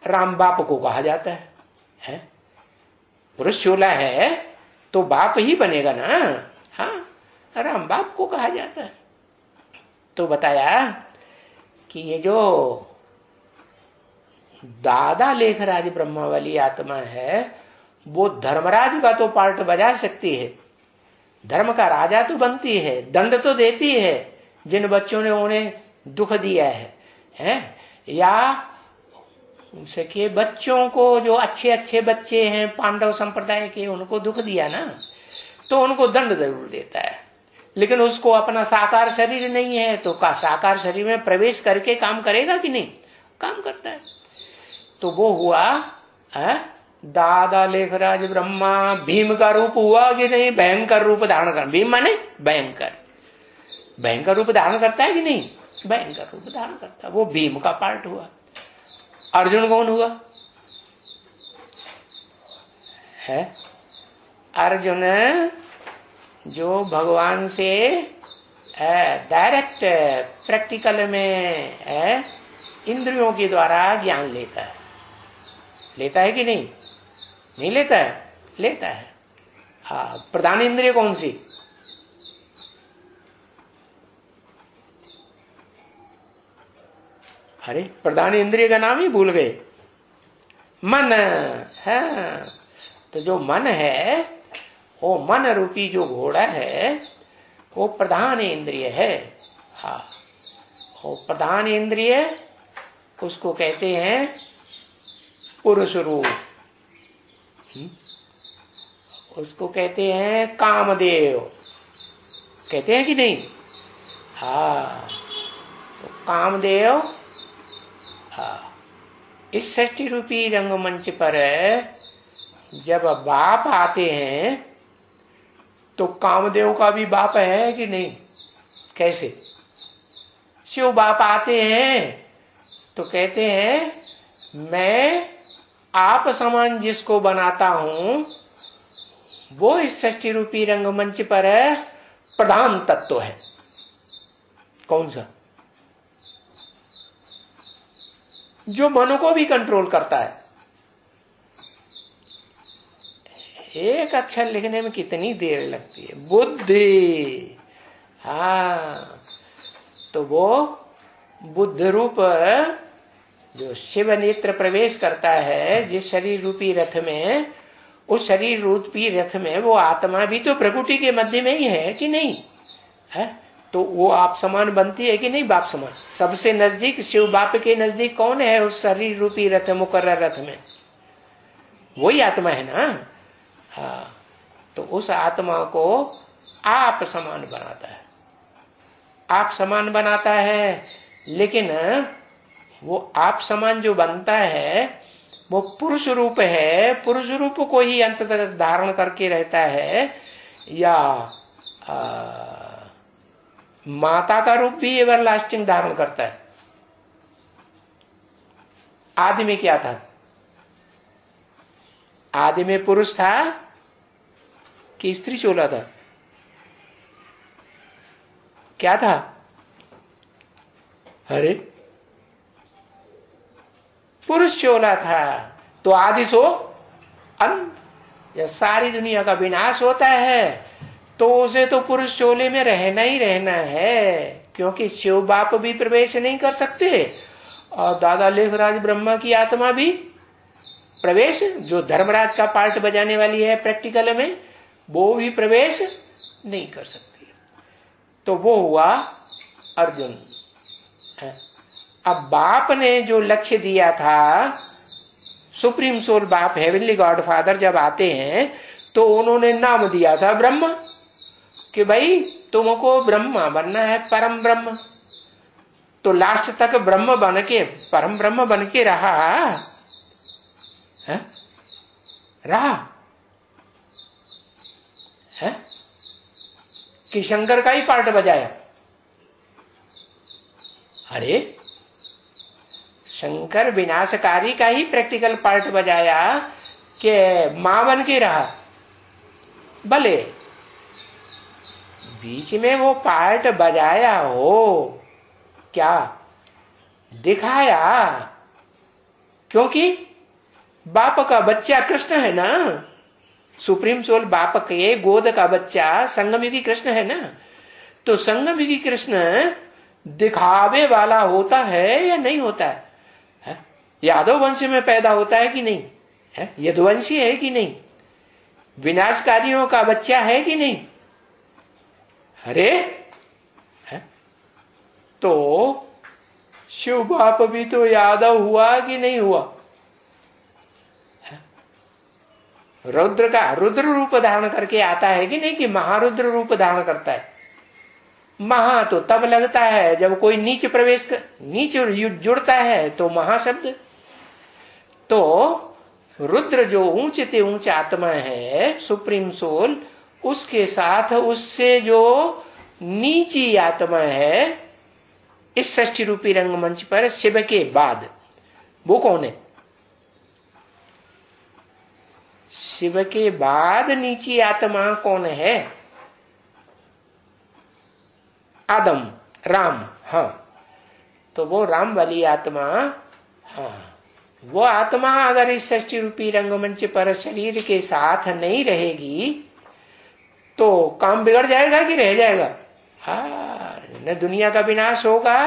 [SPEAKER 1] राम बाप को कहा जाता है? पुरुष चोला है तो बाप ही बनेगा ना। हाँ, राम बाप को कहा जाता है। तो बताया कि ये जो दादा लेखराज ब्रह्मा वाली आत्मा है, वो धर्मराज का तो पार्ट बजा सकती है, धर्म का राजा तो बनती है, दंड तो देती है जिन बच्चों ने उन्हें दुख दिया है? या सके बच्चों को, जो अच्छे अच्छे बच्चे हैं पांडव संप्रदाय के, उनको दुख दिया ना, तो उनको दंड जरूर देता है। लेकिन उसको अपना साकार शरीर नहीं है तो का साकार शरीर में प्रवेश करके काम करेगा कि नहीं? काम करता है। तो वो हुआ दादा लेखराज ब्रह्मा भीम का रूप हुआ कि नहीं? भयंकर रूप धारण कर, भीम माने भयंकर, भयंकर रूप धारण करता है कि नहीं? भयंकर रूप धारण करता है, वो भीम का पार्ट हुआ। अर्जुन कौन हुआ? है अर्जुन जो भगवान से डायरेक्ट प्रैक्टिकल में इंद्रियों के द्वारा ज्ञान लेता है। लेता है कि नहीं? नहीं लेता है? लेता है। हाँ, प्रधान इंद्रिय कौन सी? अरे प्रधान इंद्रिय का नाम ही भूल गए। मन है। तो जो मन है, वो मन रूपी जो घोड़ा है, वो प्रधान इंद्रिय है। हाँ, वो प्रधान इंद्रिय उसको कहते हैं पुरुष रूप, उसको कहते हैं कामदेव, कहते हैं कि नहीं? हाँ, तो कामदेव इस सृष्टि रूपी रंगमंच पर जब बाप आते हैं तो कामदेव का भी बाप है कि नहीं? कैसे? शिव बाप आते हैं तो कहते हैं मैं आप समान जिसको बनाता हूं वो इस सृष्टि रूपी रंगमंच पर प्रधान तत्व है। कौन सा? जो मन को भी कंट्रोल करता है। एक अक्षर लिखने में कितनी देर लगती है? बुद्धि। हाँ, तो वो बुद्ध रूप जो शिव नेत्र प्रवेश करता है जिस शरीर रूपी रथ में, उस शरीर रूपी रथ में वो आत्मा भी तो प्रकृति के मध्य में ही है कि नहीं है? तो वो आप समान बनती है कि नहीं? बाप समान। सबसे नजदीक शिव बाप के नजदीक कौन है उस शरीर रूपी रथ, मुकर्रर रथ में? वही आत्मा है ना। हाँ, तो उस आत्मा को आप समान बनाता है, आप समान बनाता है। लेकिन वो आप समान जो बनता है वो पुरुष रूप है, पुरुष रूप को ही अंत तक धारण करके रहता है, या माता का रूप भी एवरलास्टिंग धारण करता है। आदि में क्या था? आदि में पुरुष था कि स्त्री चोला था? क्या था? अरे पुरुष चोला था। तो आदि सो अंत। जब सारी दुनिया का विनाश होता है तो उसे तो पुरुष चोले में रहना ही रहना है, क्योंकि शिव बाप भी प्रवेश नहीं कर सकते और दादा लेखराज ब्रह्मा की आत्मा भी प्रवेश, जो धर्मराज का पार्ट बजाने वाली है प्रैक्टिकल में, वो भी प्रवेश नहीं कर सकती। तो वो हुआ अर्जुन। अब बाप ने जो लक्ष्य दिया था, सुप्रीम सोल बाप हेवनली गॉड फादर जब आते हैं तो उन्होंने नाम दिया था ब्रह्म, कि भाई तुमको ब्रह्मा बनना है, परम ब्रह्म। तो लास्ट तक ब्रह्म बन के, परम ब्रह्म बन के रहा है? रहा है कि शंकर का ही पार्ट बजाया? अरे शंकर विनाशकारी का ही प्रैक्टिकल पार्ट बजाया कि मां बन के रहा। भले बीच में वो पार्ट बजाया हो, क्या दिखाया? क्योंकि बाप का बच्चा कृष्ण है ना, सुप्रीम सोल बाप के गोद का बच्चा संगमयुगी कृष्ण है ना। तो संगमयुगी कृष्ण दिखावे वाला होता है या नहीं होता है? यादव वंश में पैदा होता है कि नहीं है? यदुवंशी है कि नहीं? विनाशकारियों का बच्चा है कि नहीं? अरे है? तो शिव बाप भी तो यादव हुआ कि नहीं हुआ? रुद्र का रुद्र रूप धारण करके आता है कि नहीं, कि महारुद्र रूप धारण करता है? महा तो तब लगता है जब कोई नीच नीच जुड़ता है तो महाशब्द। तो रुद्र जो ऊंचे से ऊंचा आत्मा है, सुप्रीम सोल, उसके साथ उससे जो नीची आत्मा है इस षष्ठी रूपी रंगमंच पर शिव के बाद, वो कौन है? शिव के बाद नीची आत्मा कौन है? आदम, राम। हाँ, तो वो राम वाली आत्मा, हाँ, वो आत्मा अगर इस षष्ठी रूपी रंगमंच पर शरीर के साथ नहीं रहेगी तो काम बिगड़ जाएगा कि रह जाएगा? हाँ, न दुनिया का विनाश होगा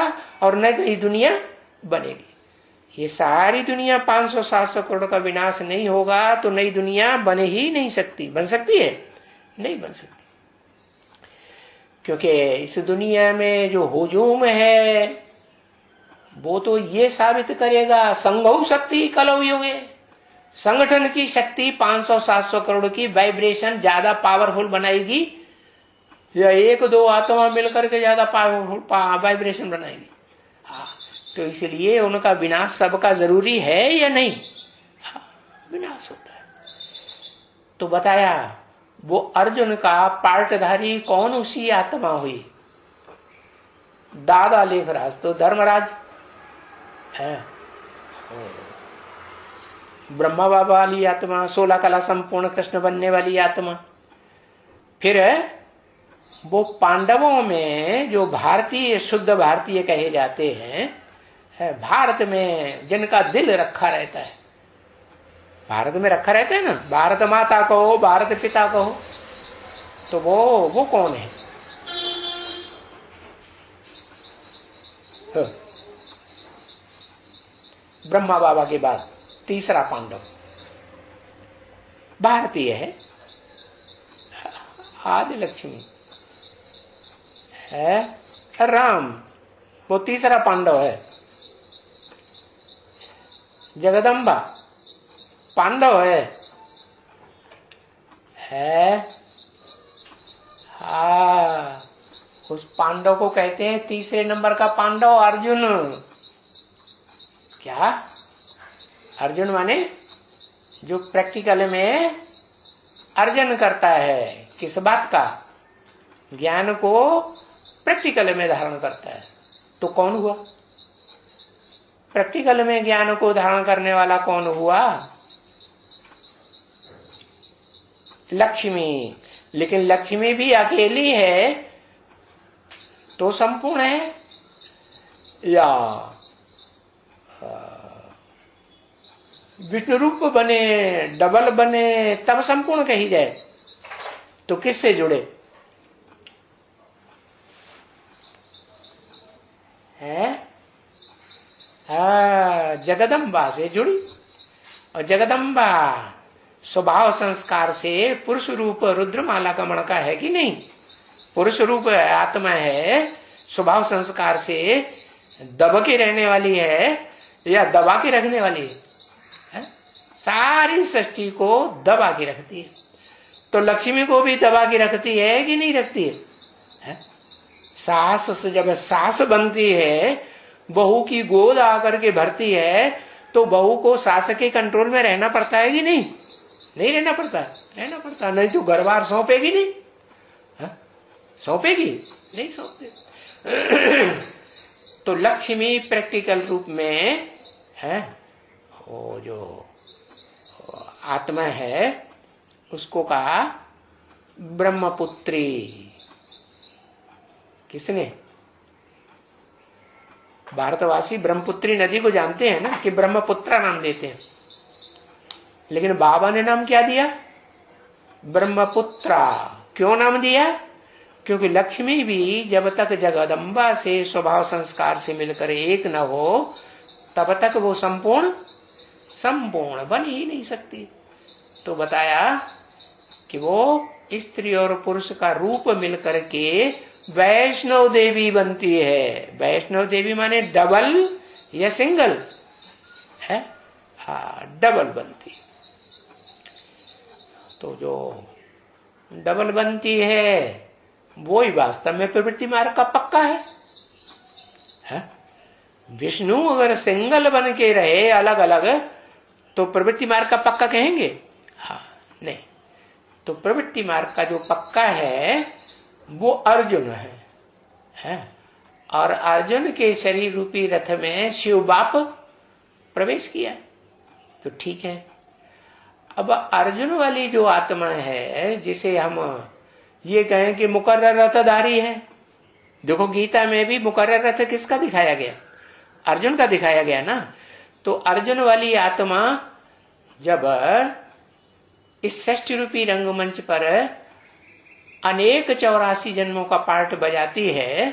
[SPEAKER 1] और न नई दुनिया बनेगी। ये सारी दुनिया 500-700 करोड़ का विनाश नहीं होगा तो नई दुनिया बने ही नहीं सकती। बन सकती है? नहीं बन सकती, क्योंकि इस दुनिया में जो हुजूम है वो तो ये साबित करेगा, संघौ शक्ति कलौ युगे, संगठन की शक्ति 500-700 करोड़ की वाइब्रेशन ज्यादा पावरफुल बनाएगी या एक दो आत्मा मिलकर के ज्यादा पावरफुल वाइब्रेशन बनाएगी? हाँ, तो इसलिए उनका विनाश सबका जरूरी है या नहीं? हाँ, विनाश होता है। तो बताया वो अर्जुन का पार्टधारी कौन उसी आत्मा हुई? दादा लेखराज तो धर्मराज है, ब्रह्मा बाबा वाली आत्मा, 16 कला संपूर्ण कृष्ण बनने वाली आत्मा। फिर वो पांडवों में जो भारतीय, शुद्ध भारतीय कहे जाते हैं, भारत में जिनका दिल रखा रहता है, भारत में रखा रहता है ना, भारत माता कहो, भारत पिता कहो, तो वो कौन है? ब्रह्मा बाबा के बाद तीसरा पांडव भारतीय है, आदि लक्ष्मी है, राम वो तीसरा पांडव है, जगदम्बा पांडव है। हाँ, उस पांडव को कहते हैं तीसरे नंबर का पांडव अर्जुन। क्या? अर्जुन माने जो प्रैक्टिकल में अर्जन करता है, किस बात का? ज्ञान को प्रैक्टिकल में धारण करता है। तो कौन हुआ प्रैक्टिकल में ज्ञान को धारण करने वाला? कौन हुआ? लक्ष्मी। लेकिन लक्ष्मी भी अकेली है तो संपूर्ण है, या विष्णु रूप बने, डबल बने तब संपूर्ण कही जाए? तो किससे जुड़े है? जगदम्बा से जुड़ी। और जगदम्बा स्वभाव संस्कार से पुरुष रूप रुद्रमाला का मणका है कि नहीं? पुरुष रूप आत्मा है, स्वभाव संस्कार से दबा के रहने वाली है या दबा के रखने वाली है? सारी सृष्टि को दबा के रखती है। तो लक्ष्मी को भी दबा के रखती है कि नहीं रखती है? सास से जब सास बनती है, बहू की गोद आकर के भरती है, तो बहू को सास के कंट्रोल में रहना पड़ता है कि नहीं? नहीं रहना पड़ता? रहना पड़ता, नहीं तो घरबार सौंपेगी नहीं। सौंपेगी नहीं? सौंपे। तो लक्ष्मी प्रैक्टिकल रूप में है, वो जो आत्मा है उसको कहा ब्रह्मपुत्री। किसने? भारतवासी ब्रह्मपुत्री नदी को जानते हैं ना, कि ब्रह्मपुत्रा नाम देते हैं, लेकिन बाबा ने नाम क्या दिया? ब्रह्मपुत्रा। क्यों नाम दिया? क्योंकि लक्ष्मी भी जब तक जगदम्बा से स्वभाव संस्कार से मिलकर एक न हो तब तक वो संपूर्ण बन ही नहीं सकती। तो बताया कि वो स्त्री और पुरुष का रूप मिलकर के वैष्णव देवी बनती है। वैष्णव देवी माने डबल या सिंगल है? हाँ, डबल बनती। तो जो डबल बनती है वो ही वास्तव में प्रवृत्ति मार्ग का पक्का है? विष्णु अगर सिंगल बन के रहे अलग अलग तो प्रवृत्ति मार्ग का पक्का कहेंगे? हाँ, नहीं। तो प्रवृत्ति मार्ग का जो पक्का है वो अर्जुन है? और अर्जुन के शरीर रूपी रथ में शिव बाप प्रवेश किया, तो ठीक है। अब अर्जुन वाली जो आत्मा है, जिसे हम ये कहें कि मुकर्रर रथधारी है, देखो गीता में भी मुकर्रर रथ किसका दिखाया गया? अर्जुन का दिखाया गया ना। तो अर्जुन वाली आत्मा जब इस षष्ठ रूपी रंगमंच पर अनेक 84 जन्मों का पार्ट बजाती है,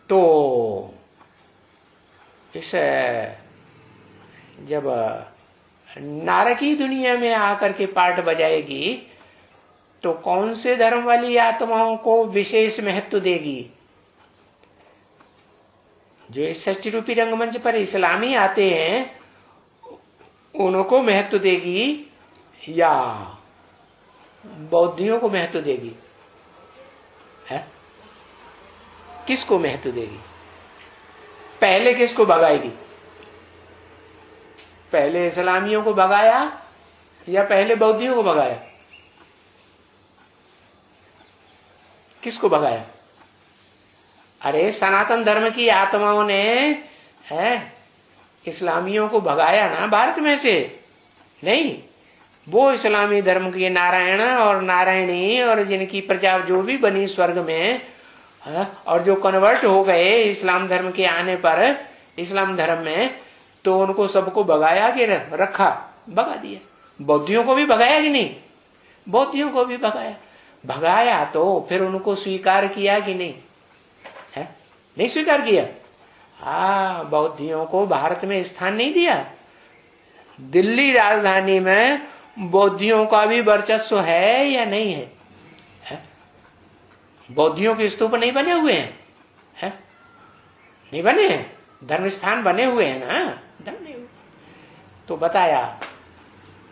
[SPEAKER 1] तो इस जब नारकी दुनिया में आकर के पार्ट बजाएगी तो कौन से धर्म वाली आत्माओं को विशेष महत्व देगी? जो इस षष्ठी रूपी रंगमंच पर इस्लामी आते हैं उनको महत्व देगी या बौद्धियों को महत्व देगी? है? किसको महत्व देगी? पहले किसको भगाएगी? पहले इस्लामियों को भगाया या पहले बौद्धियों को भगाया? किसको भगाया? अरे सनातन धर्म की आत्माओं ने इस्लामियों को भगाया ना भारत में से। नहीं, वो इस्लामी धर्म के नारायण और नारायणी और जिनकी प्रजा जो भी बनी स्वर्ग में और जो कन्वर्ट हो गए इस्लाम धर्म के आने पर इस्लाम धर्म में, तो उनको सबको भगाया कि रखा, भगा दिया। बौद्धियों को भी भगाया कि नहीं? बौद्धियों को भी भगाया। भगाया तो फिर उनको स्वीकार किया कि नहीं? है? नहीं स्वीकार किया। हाँ, बौद्धियों को भारत में स्थान नहीं दिया। दिल्ली राजधानी में बौद्धियों का भी वर्चस्व है या नहीं है? बौद्धियों के स्तूप नहीं बने हुए हैं? नहीं बने हैं? धर्म स्थान बने हुए हैं ना, बने हुए। तो बताया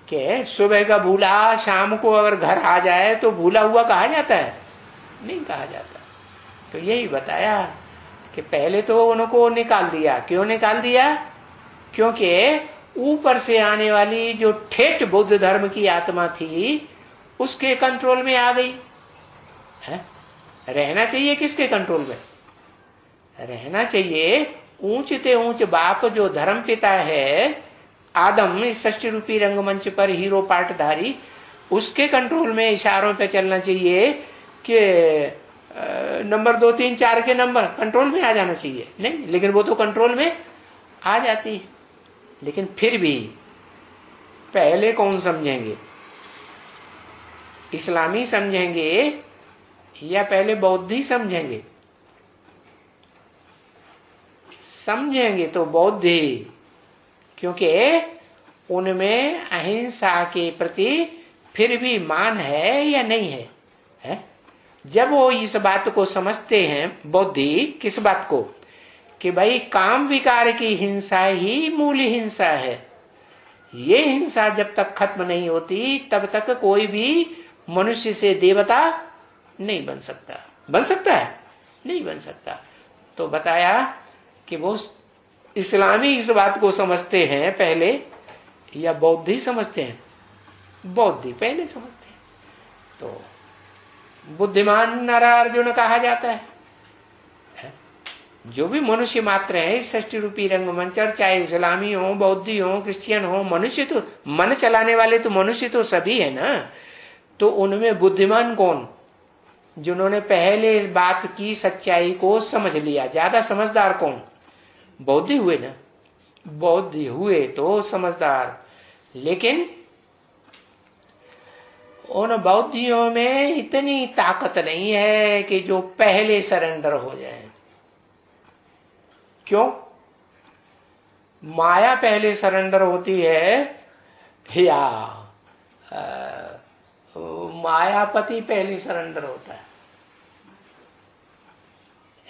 [SPEAKER 1] कि सुबह का भूला शाम को अगर घर आ जाए तो भूला हुआ कहा जाता है? नहीं कहा जाता। तो यही बताया कि पहले तो उनको निकाल दिया। क्यों निकाल दिया? क्योंकि ऊपर से आने वाली जो ठेठ बुद्ध धर्म की आत्मा थी उसके कंट्रोल में आ गई है? रहना चाहिए किसके कंट्रोल में? रहना चाहिए ऊंच ते ऊंच बाप जो धर्म पिता है आदम, इस षष्ठी रूपी रंगमंच पर हीरो पार्टधारी, उसके कंट्रोल में इशारों पे चलना चाहिए कि नंबर 2 3 4 के नंबर कंट्रोल में आ जाना चाहिए। नहीं, लेकिन वो तो कंट्रोल में आ जाती है। लेकिन फिर भी पहले कौन समझेंगे? इस्लामी समझेंगे या पहले बौद्धि समझेंगे? समझेंगे तो बौद्धि, क्योंकि उनमें अहिंसा के प्रति फिर भी मान है या नहीं है? जब वो इस बात को समझते हैं बौद्धि, किस बात को? कि भाई काम विकार की हिंसा ही मूल हिंसा है। ये हिंसा जब तक खत्म नहीं होती तब तक कोई भी मनुष्य से देवता नहीं बन सकता। बन सकता है? नहीं बन सकता। तो बताया कि वो इस्लामी इस बात को समझते हैं पहले या बौद्धि समझते हैं? बौद्धि पहले समझते हैं। तो बुद्धिमान नर अर्जुन कहा जाता है। जो भी मनुष्य मात्र है इस षष्ठी रूपी रंगमंच, और चाहे इस्लामी हो, बौद्धि हो, क्रिश्चियन हो, मनुष्य तो मन चलाने वाले तो मनुष्य तो सभी है ना। तो उनमें बुद्धिमान कौन? जिन्होंने पहले इस बात की सच्चाई को समझ लिया। ज्यादा समझदार कौन? बौद्धि हुए ना। बौद्धि हुए तो समझदार। लेकिन उन बौद्धियों में इतनी ताकत नहीं है कि जो पहले सरेंडर हो जाए। क्यों? माया पहले सरेंडर होती है या मायापति पहले सरेंडर होता है?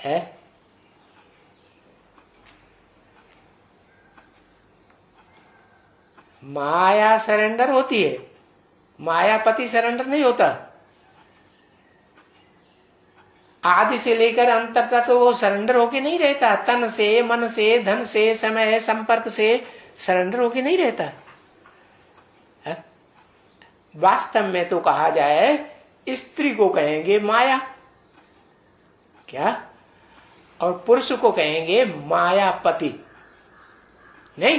[SPEAKER 1] है। माया सरेंडर होती है, मायापति सरेंडर नहीं होता। आदि से लेकर अंत तक तो वो सरेंडर होके नहीं रहता, तन से, मन से, धन से, समय, संपर्क से सरेंडर होके नहीं रहता। वास्तव में तो कहा जाए, स्त्री को कहेंगे माया, क्या, और पुरुष को कहेंगे मायापति, नहीं।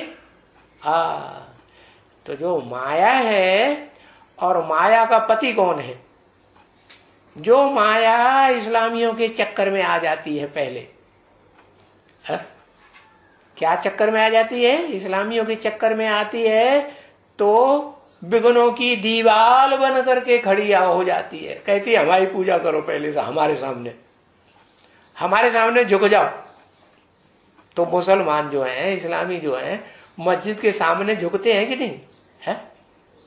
[SPEAKER 1] तो जो माया है, और माया का पति कौन है? जो माया इस्लामियों के चक्कर में आ जाती है पहले। क्या चक्कर में आ जाती है? इस्लामियों के चक्कर में आती है तो विघ्नों की दीवार बन करके खड़ी हो जाती है, कहती है हमारी पूजा करो, पहले से हमारे सामने झुक जाओ। तो मुसलमान जो हैं, इस्लामी जो हैं, मस्जिद के सामने झुकते हैं कि नहीं है?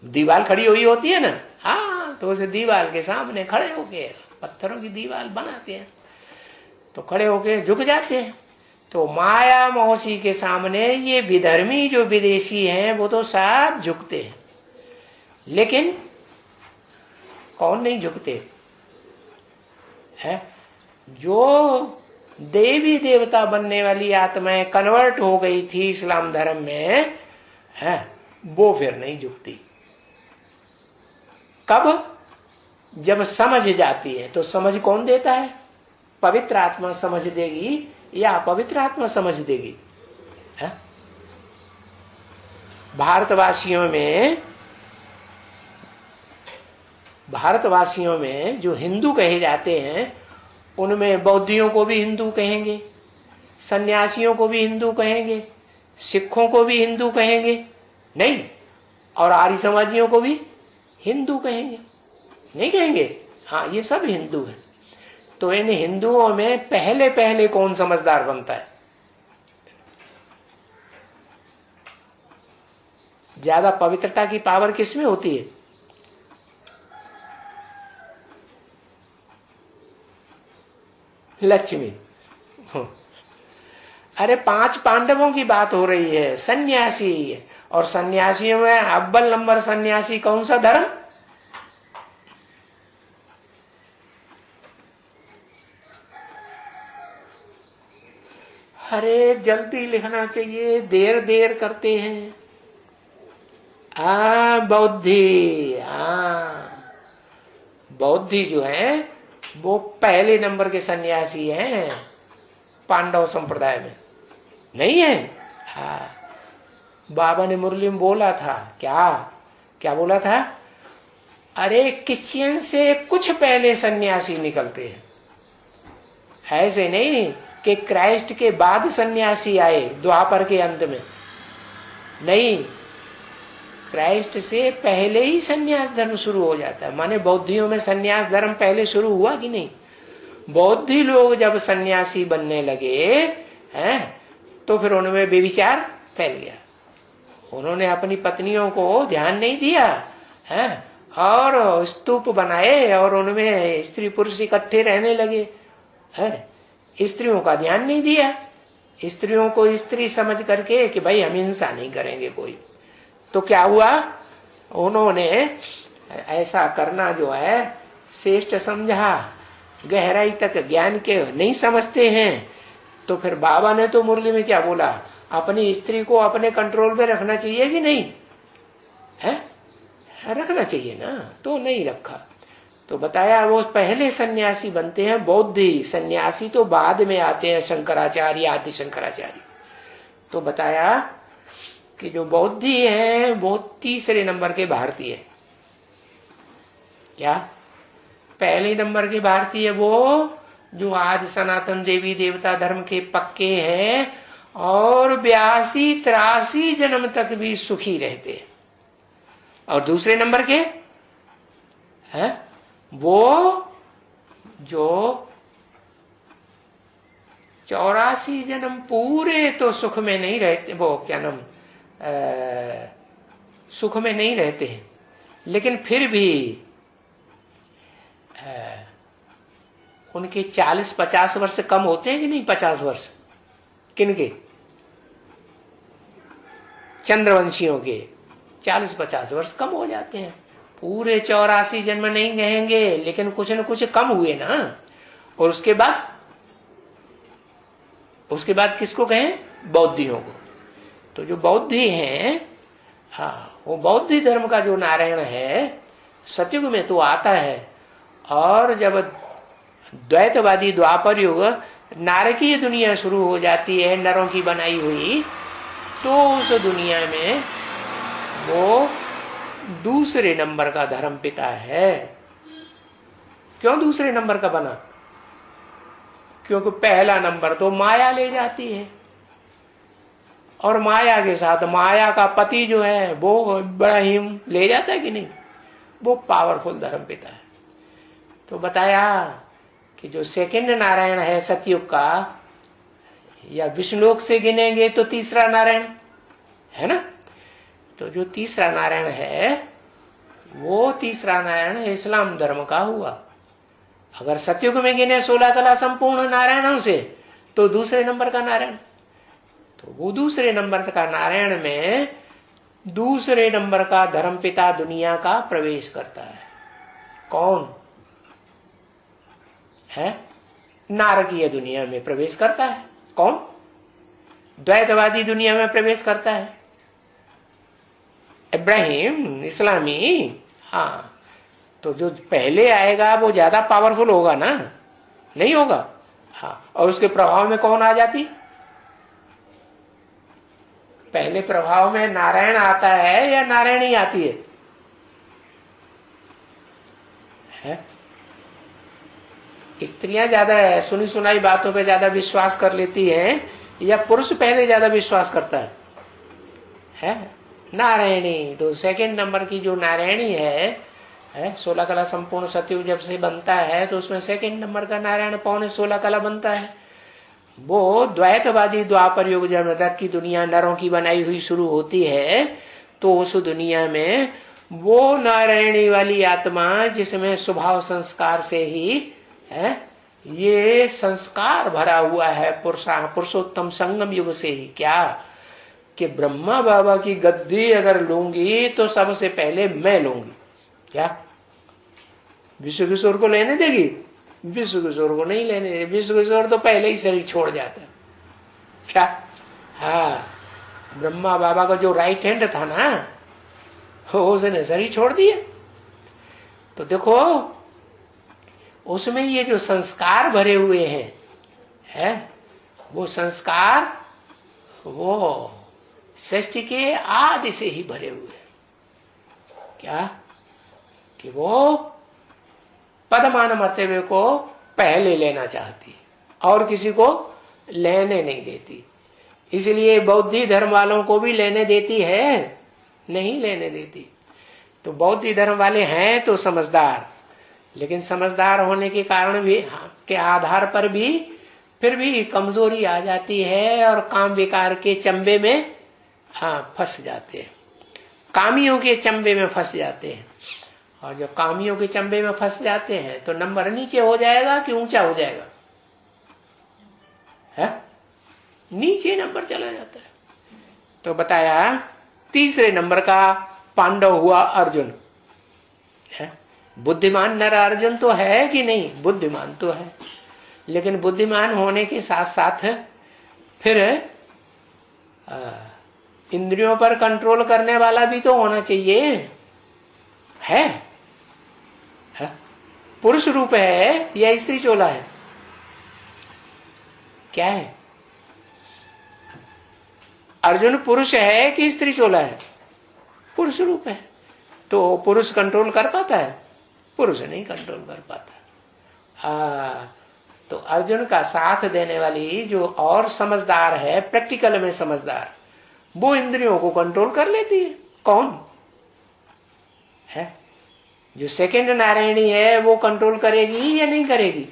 [SPEAKER 1] दीवार खड़ी हुई होती है ना, हाँ, तो उसे दीवार के सामने खड़े होके पत्थरों की दीवार बनाते हैं, तो खड़े होके झुक जाते हैं। तो माया मौसी के सामने ये विधर्मी जो विदेशी हैं वो तो सब झुकते हैं, लेकिन कौन नहीं झुकते है? जो देवी देवता बनने वाली आत्माएं कन्वर्ट हो गई थी इस्लाम धर्म में, है, वो फिर नहीं झुकती। कब? जब समझ जाती है। तो समझ कौन देता है? पवित्र आत्मा समझ देगी या अपवित्र आत्मा समझ देगी? है? भारतवासियों में जो हिंदू कहे जाते हैं, उनमें बौद्धियों को भी हिंदू कहेंगे, सन्यासियों को भी हिंदू कहेंगे, सिखों को भी हिंदू कहेंगे, नहीं, और आर्य समाजियों को भी हिंदू कहेंगे, नहीं कहेंगे? हाँ, ये सब हिंदू है। तो इन हिंदुओं में पहले पहले कौन समझदार बनता है? ज्यादा पवित्रता की पावर किसमें होती है? लक्ष्मी। अरे 5 पांडवों की बात हो रही है, सन्यासी, और सन्यासियों में अव्वल नंबर सन्यासी कौन सा धर्म? अरे जल्दी लिखना चाहिए, देर देर करते हैं। बौद्धि। बौद्धि जो है वो पहले नंबर के सन्यासी हैं पांडव संप्रदाय में, नहीं है? बाबा ने मुरली में बोला था, क्या क्या बोला था? अरे क्रिश्चियन से कुछ पहले सन्यासी निकलते हैं, ऐसे नहीं कि क्राइस्ट के बाद सन्यासी आए द्वापर के अंत में, नहीं, क्राइस्ट से पहले ही सन्यास धर्म शुरू हो जाता है। माने बौद्धियों में सन्यास धर्म पहले शुरू हुआ कि नहीं? बौद्धि लोग जब सन्यासी बनने लगे हैं, तो फिर उनमें व्यभिचार फैल गया। उन्होंने अपनी पत्नियों को ध्यान नहीं दिया है, और स्तूप बनाए और उनमें स्त्री पुरुष इकट्ठे रहने लगे है। स्त्रियों का ध्यान नहीं दिया, स्त्रियों को स्त्री समझ करके कि भाई हम हिंसा नहीं करेंगे कोई। तो क्या हुआ? उन्होंने ऐसा करना जो है श्रेष्ठ समझा, गहराई तक ज्ञान के नहीं समझते हैं। तो फिर बाबा ने तो मुरली में क्या बोला? अपनी स्त्री को अपने कंट्रोल में रखना चाहिए कि नहीं है? रखना चाहिए ना, तो नहीं रखा। तो बताया वो पहले सन्यासी बनते हैं बौद्धि, सन्यासी तो बाद में आते हैं, शंकराचार्य, आदि शंकराचार्य। तो बताया कि जो बौद्धि है वो 3 नंबर के भारतीय। क्या? पहले नंबर के भारतीय वो जो आज सनातन देवी देवता धर्म के पक्के हैं और 82-83 जन्म तक भी सुखी रहते हैं। और दूसरे नंबर के है वो जो 84 जन्म पूरे तो सुख में नहीं रहते, वो क्या नाम, सुख में नहीं रहते हैं, लेकिन फिर भी उनके 40-50 वर्ष कम होते हैं कि नहीं? 50 वर्ष किनके? चंद्रवंशियों के 40-50 वर्ष कम हो जाते हैं। पूरे 84 जन्म नहीं कहेंगे, लेकिन कुछ न कुछ कम हुए ना। और उसके बाद किसको कहें? बौद्धियों को। तो जो बौद्धि हैं, हाँ, वो बौद्धि धर्म का जो नारायण है सतयुग में तो आता है, और जब द्वैतवादी द्वापर युग नारकीय दुनिया शुरू हो जाती है, नरों की बनाई हुई, तो उस दुनिया में वो दूसरे नंबर का धर्म पिता है। क्यों दूसरे नंबर का बना? क्योंकि पहला नंबर तो माया ले जाती है, और माया के साथ माया का पति जो है वो बड़ा ही ले जाता है कि नहीं? वो पावरफुल धर्म पिता है। तो बताया कि जो सेकंड नारायण है सतयुग का, या विष्णुलोक से गिनेंगे तो तीसरा नारायण है ना। तो जो तीसरा नारायण है, वो तीसरा नारायण इस्लाम धर्म का हुआ। अगर सतयुग में गिने 16 कला संपूर्ण नारायणों से, तो दूसरे नंबर का नारायण, तो वो दूसरे नंबर का नारायण में दूसरे नंबर का धर्मपिता दुनिया का प्रवेश करता है। कौन है? नारकीय दुनिया में प्रवेश करता है। कौन? द्वैतवादी दुनिया में प्रवेश करता है इब्राहिम इस्लामी। हाँ, तो जो पहले आएगा वो ज्यादा पावरफुल होगा ना, नहीं होगा? हाँ, और उसके प्रभाव में कौन आ जाती? पहले प्रभाव में नारायण आता है या नारायणी आती है? स्त्रियां ज्यादा सुनी सुनाई बातों पे ज्यादा विश्वास कर लेती हैं, या पुरुष पहले ज्यादा विश्वास करता है? नारायणी। तो सेकंड नंबर की जो नारायणी है 16 कला संपूर्ण सतयुग जब से बनता है, तो उसमें सेकंड नंबर का नारायण 16 कला बनता है। वो द्वैतवादी द्वापर युग जब नरक की दुनिया नरों की बनाई हुई शुरू होती है, तो उस दुनिया में वो नारायणी वाली आत्मा जिसमें स्वभाव संस्कार से ही है, ये संस्कार भरा हुआ है पुरुषोत्तम संगम युग से ही। क्या कि ब्रह्मा बाबा की गद्दी अगर लूंगी तो सबसे पहले मैं लूंगी। क्या विश्व किशोर को लेने देगी? विश्व किशोर को नहीं लेने देगी। विश्व किशोर तो पहले ही शरीर छोड़ जाता है। क्या? हाँ, ब्रह्मा बाबा का जो राइट हैंड था ना, उसने शरीर छोड़ दिया। तो देखो उसमें ये जो संस्कार भरे हुए हैं वो संस्कार वो सृष्टि के आदि से ही भरे हुए हैं। क्या कि वो पदमान मर्तबे को पहले लेना चाहती है और किसी को लेने नहीं देती। इसलिए बौद्धि धर्म वालों को भी लेने देती है? नहीं लेने देती। तो बौद्धि धर्म वाले हैं तो समझदार, लेकिन समझदार होने के कारण भी के आधार पर भी फिर भी कमजोरी आ जाती है और काम विकार के चंबे में फंस जाते हैं। कामियों के चंबे में फंस जाते हैं, और जो कामियों के चंबे में फंस जाते हैं तो नंबर नीचे हो जाएगा कि ऊंचा हो जाएगा? है नीचे नंबर चला जाता है। तो बताया तीसरे नंबर का पांडव हुआ अर्जुन। है बुद्धिमान नर अर्जुन तो है कि नहीं? बुद्धिमान तो है, लेकिन बुद्धिमान होने के साथ साथ फिर इंद्रियों पर कंट्रोल करने वाला भी तो होना चाहिए। है पुरुष रूप है या स्त्री चोला है? क्या है? अर्जुन पुरुष है कि स्त्री चोला है? पुरुष रूप है। तो पुरुष कंट्रोल कर पाता है? पुरुष नहीं कंट्रोल कर पाता। तो अर्जुन का साथ देने वाली जो और समझदार है, प्रैक्टिकल में समझदार, वो इंद्रियों को कंट्रोल कर लेती है। कौन है? जो सेकंड नारायणी है वो कंट्रोल करेगी या नहीं करेगी?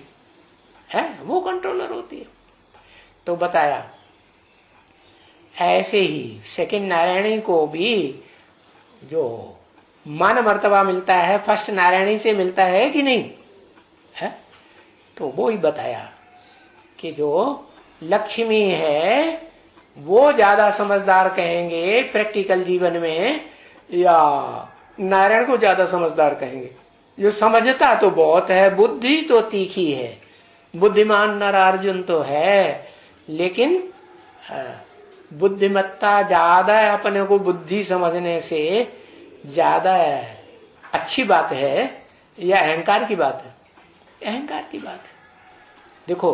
[SPEAKER 1] है वो कंट्रोलर होती है। तो बताया ऐसे ही सेकंड नारायणी को भी जो मान मर्तबा मिलता है फर्स्ट नारायणी से मिलता है कि नहीं? है तो वो ही बताया कि जो लक्ष्मी है वो ज्यादा समझदार कहेंगे प्रैक्टिकल जीवन में, या नारायण को ज्यादा समझदार कहेंगे? जो समझता तो बहुत है, बुद्धि तो तीखी है, बुद्धिमान नर अर्जुन तो है, लेकिन बुद्धिमत्ता ज्यादा अपने को बुद्धि समझने से ज्यादा अच्छी बात है या अहंकार की बात है? अहंकार की बात है। देखो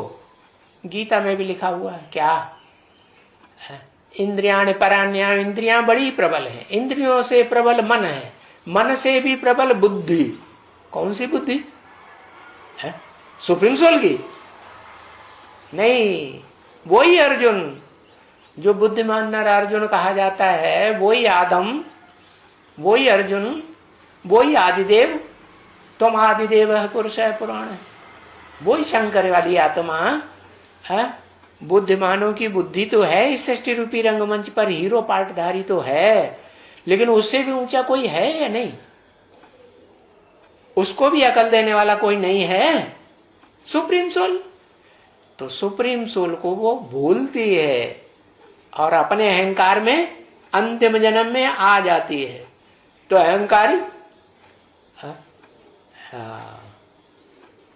[SPEAKER 1] गीता में भी लिखा हुआ है क्या? इंद्रियाण पराण्या, इंद्रियां बड़ी प्रबल है, इंद्रियों से प्रबल मन है, मन से भी प्रबल बुद्धि। कौन सी बुद्धि है? सुप्रीम सोल की नहीं, वही अर्जुन जो बुद्धिमान नर अर्जुन कहा जाता है, वही आदम, वही अर्जुन, वही आदिदेव। तुम आदिदेव है, पुरुष है, पुराण है, वही शंकर वाली आत्मा है। बुद्धिमानों की बुद्धि तो है इस सृष्टि रूपी रंगमंच पर, हीरो पार्टधारी तो है, लेकिन उससे भी ऊंचा कोई है या नहीं? उसको भी अकल देने वाला कोई नहीं है? Supreme soul. तो सुप्रीम सोल को वो भूलती है और अपने अहंकार में अंतिम जन्म में आ जाती है। तो अहंकारी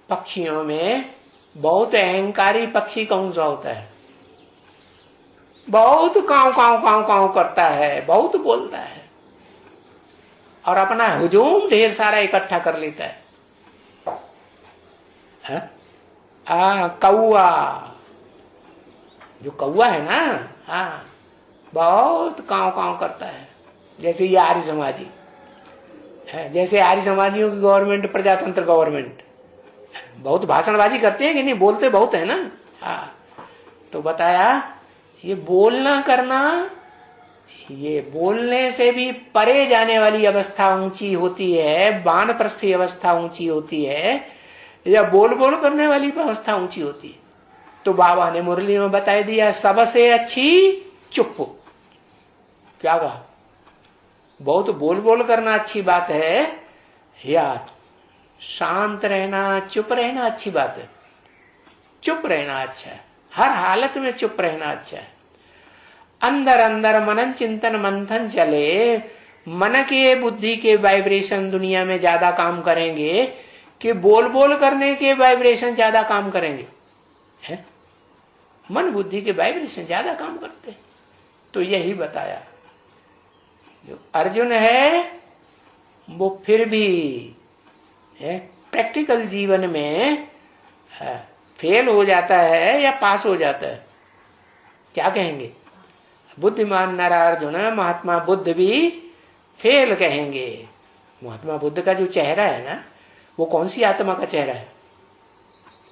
[SPEAKER 1] पक्षियों में बहुत अहंकारी पक्षी कौन सा होता है? बहुत काव काव काव काव करता है, बहुत बोलता है और अपना हुजूम ढेर सारा इकट्ठा कर लेता है। कौआ, जो कौआ है ना, हाँ, बहुत काव काव करता है। जैसे ये आर्य समाजी है, जैसे आर्य समाजियों की गवर्नमेंट प्रजातंत्र गवर्नमेंट, बहुत भाषणबाजी करते हैं कि नहीं? बोलते बहुत है ना। हाँ, तो बताया ये बोलना करना, ये बोलने से भी परे जाने वाली अवस्था ऊंची होती है, वानप्रस्थी अवस्था ऊंची होती है, या बोल बोल करने वाली अवस्था ऊंची होती है। तो बाबा ने मुरली में बता दिया, सबसे अच्छी चुप। क्या कहा? बहुत बोल बोल करना अच्छी बात है या शांत रहना, चुप रहना अच्छी बात है? चुप रहना अच्छा है, हर हालत में चुप रहना अच्छा है। अंदर अंदर मनन चिंतन मंथन चले, मन के बुद्धि के वाइब्रेशन दुनिया में ज्यादा काम करेंगे कि बोल बोल करने के वाइब्रेशन ज्यादा काम करेंगे? है? मन बुद्धि के वाइब्रेशन ज्यादा काम करते। तो यही बताया, जो अर्जुन है वो फिर भी प्रैक्टिकल जीवन में फेल हो जाता है या पास हो जाता है? क्या कहेंगे? बुद्धिमान नर अर्जुन, महात्मा बुद्ध भी फेल कहेंगे। महात्मा बुद्ध का जो चेहरा है ना, वो कौन सी आत्मा का चेहरा है?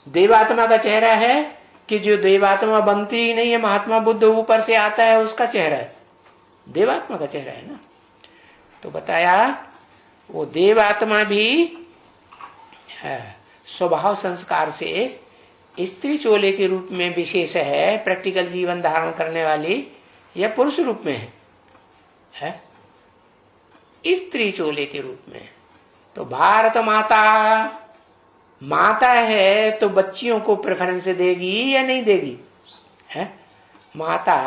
[SPEAKER 1] देवात्मा का चेहरा है कि जो देवात्मा बनती ही नहीं है, महात्मा बुद्ध ऊपर से आता है, उसका चेहरा है? देवात्मा का चेहरा है ना। तो बताया वो देवात्मा भी स्वभाव संस्कार से स्त्री चोले के रूप में विशेष है, प्रैक्टिकल जीवन धारण करने वाली, या पुरुष रूप में है? स्त्री चोले के रूप में। तो भारत माता माता है तो बच्चियों को प्रेफरेंस देगी या नहीं देगी? है? माता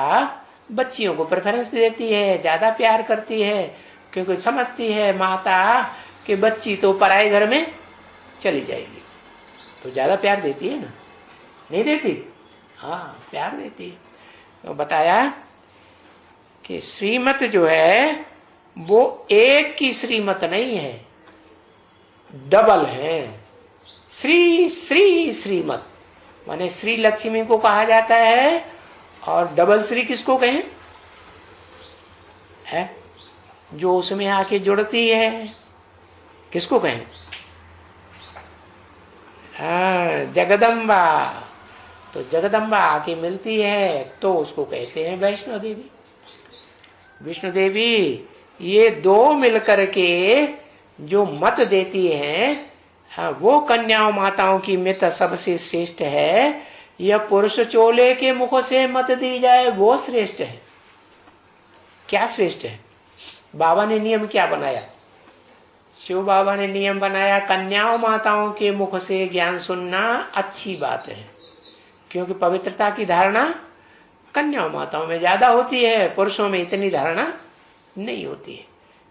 [SPEAKER 1] बच्चियों को प्रेफरेंस देती है, ज्यादा प्यार करती है, क्योंकि समझती है माता कि बच्ची तो पराए घर में चली जाएगी, तो ज्यादा प्यार देती है ना? नहीं देती? हाँ, प्यार देती है। तो बताया कि श्रीमत जो है वो एक की श्रीमत नहीं है, डबल है। श्री श्री श्रीमत माने श्री लक्ष्मी को कहा जाता है, और डबल श्री किसको कहें? है जो उसमें आके जुड़ती है, किसको कहें? जगदम्बा। तो जगदम्बा आके मिलती है तो उसको कहते हैं वैष्णो देवी। विष्णु देवी, ये दो मिलकर के जो मत देती हैं, वो कन्याओं माताओं की मित सबसे श्रेष्ठ है, यह पुरुष चोले के मुख से मत दी जाए वो श्रेष्ठ है। क्या श्रेष्ठ है? बाबा ने नियम क्या बनाया? शिव बाबा ने नियम बनाया, कन्याओं माताओं के मुख से ज्ञान सुनना अच्छी बात है, क्योंकि पवित्रता की धारणा कन्याओं माताओं में ज्यादा होती है, पुरुषों में इतनी धारणा नहीं होती है।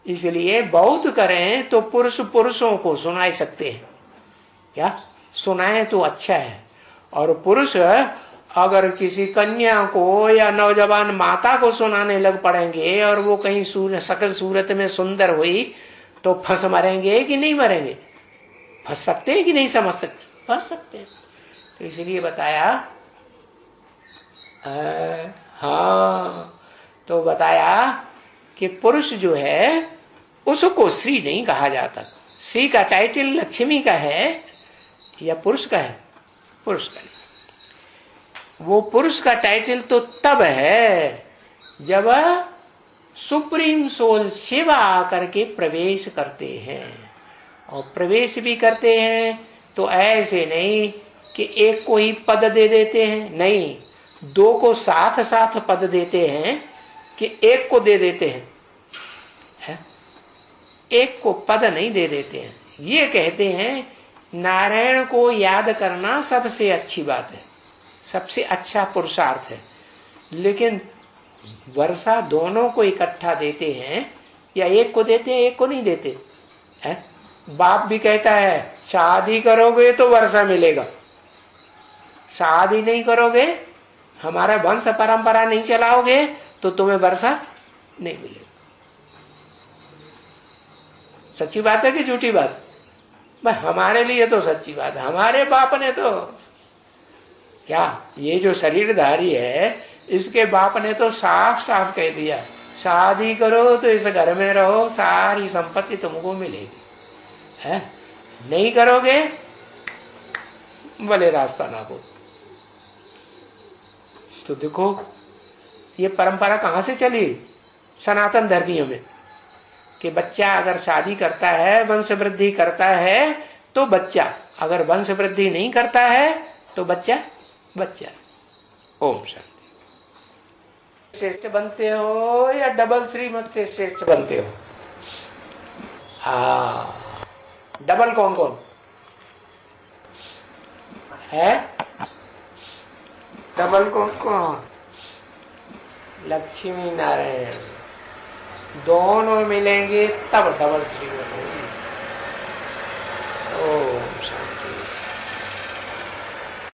[SPEAKER 1] इसलिए बौद्ध करें तो पुरुष पुरुषों को सुना सकते हैं, क्या सुनाए तो अच्छा है। और पुरुष अगर किसी कन्या को या नौजवान माता को सुनाने लग पड़ेंगे और वो कहीं सकल सूरत में सुंदर हुई तो फंस मरेंगे कि नहीं मरेंगे? फंस सकते हैं कि नहीं समझ सकते? फंस सकते हैं। तो इसलिए बताया, हाँ, तो बताया कि पुरुष जो है उसको श्री नहीं कहा जाता। श्री का टाइटल लक्ष्मी का है या पुरुष का है? पुरुष का नहीं। वो पुरुष का टाइटल तो तब है जब सुप्रीम सोल शिव आकर के प्रवेश करते हैं। और प्रवेश भी करते हैं तो ऐसे नहीं कि एक को ही पद दे देते हैं, नहीं, दो को साथ साथ पद देते हैं कि एक को दे देते हैं, एक को पद नहीं दे देते हैं। ये कहते हैं नारायण को याद करना सबसे अच्छी बात है, सबसे अच्छा पुरुषार्थ है। लेकिन वर्षा दोनों को इकट्ठा देते हैं या एक को देते हैं, एक को नहीं देते है? बाप भी कहता है शादी करोगे तो वर्षा मिलेगा, शादी नहीं करोगे, हमारा वंश परंपरा नहीं चलाओगे तो तुम्हें वर्षा नहीं मिलेगी। सच्ची बात है कि झूठी बात? भाई हमारे लिए तो सच्ची बात है। हमारे बाप ने तो क्या, ये जो शरीरधारी है इसके बाप ने तो साफ साफ कह दिया शादी करो तो इस घर में रहो, सारी संपत्ति तुमको मिलेगी, है? नहीं करोगे भले रास्ता ना हो। तो देखो ये परंपरा कहां से चली? सनातन धर्मियों में, कि बच्चा अगर शादी करता है, वंश वृद्धि करता है तो बच्चा, अगर वंश वृद्धि नहीं करता है तो बच्चा बच्चा। ओम शांति। श्रेष्ठ बनते हो या डबल श्रीमत से श्रेष्ठ बनते हो? हाँ, डबल कौन कौन है? डबल कौन कौन? लक्ष्मी नारायण दोनों मिलेंगे तब डबल श्रीमत होगी।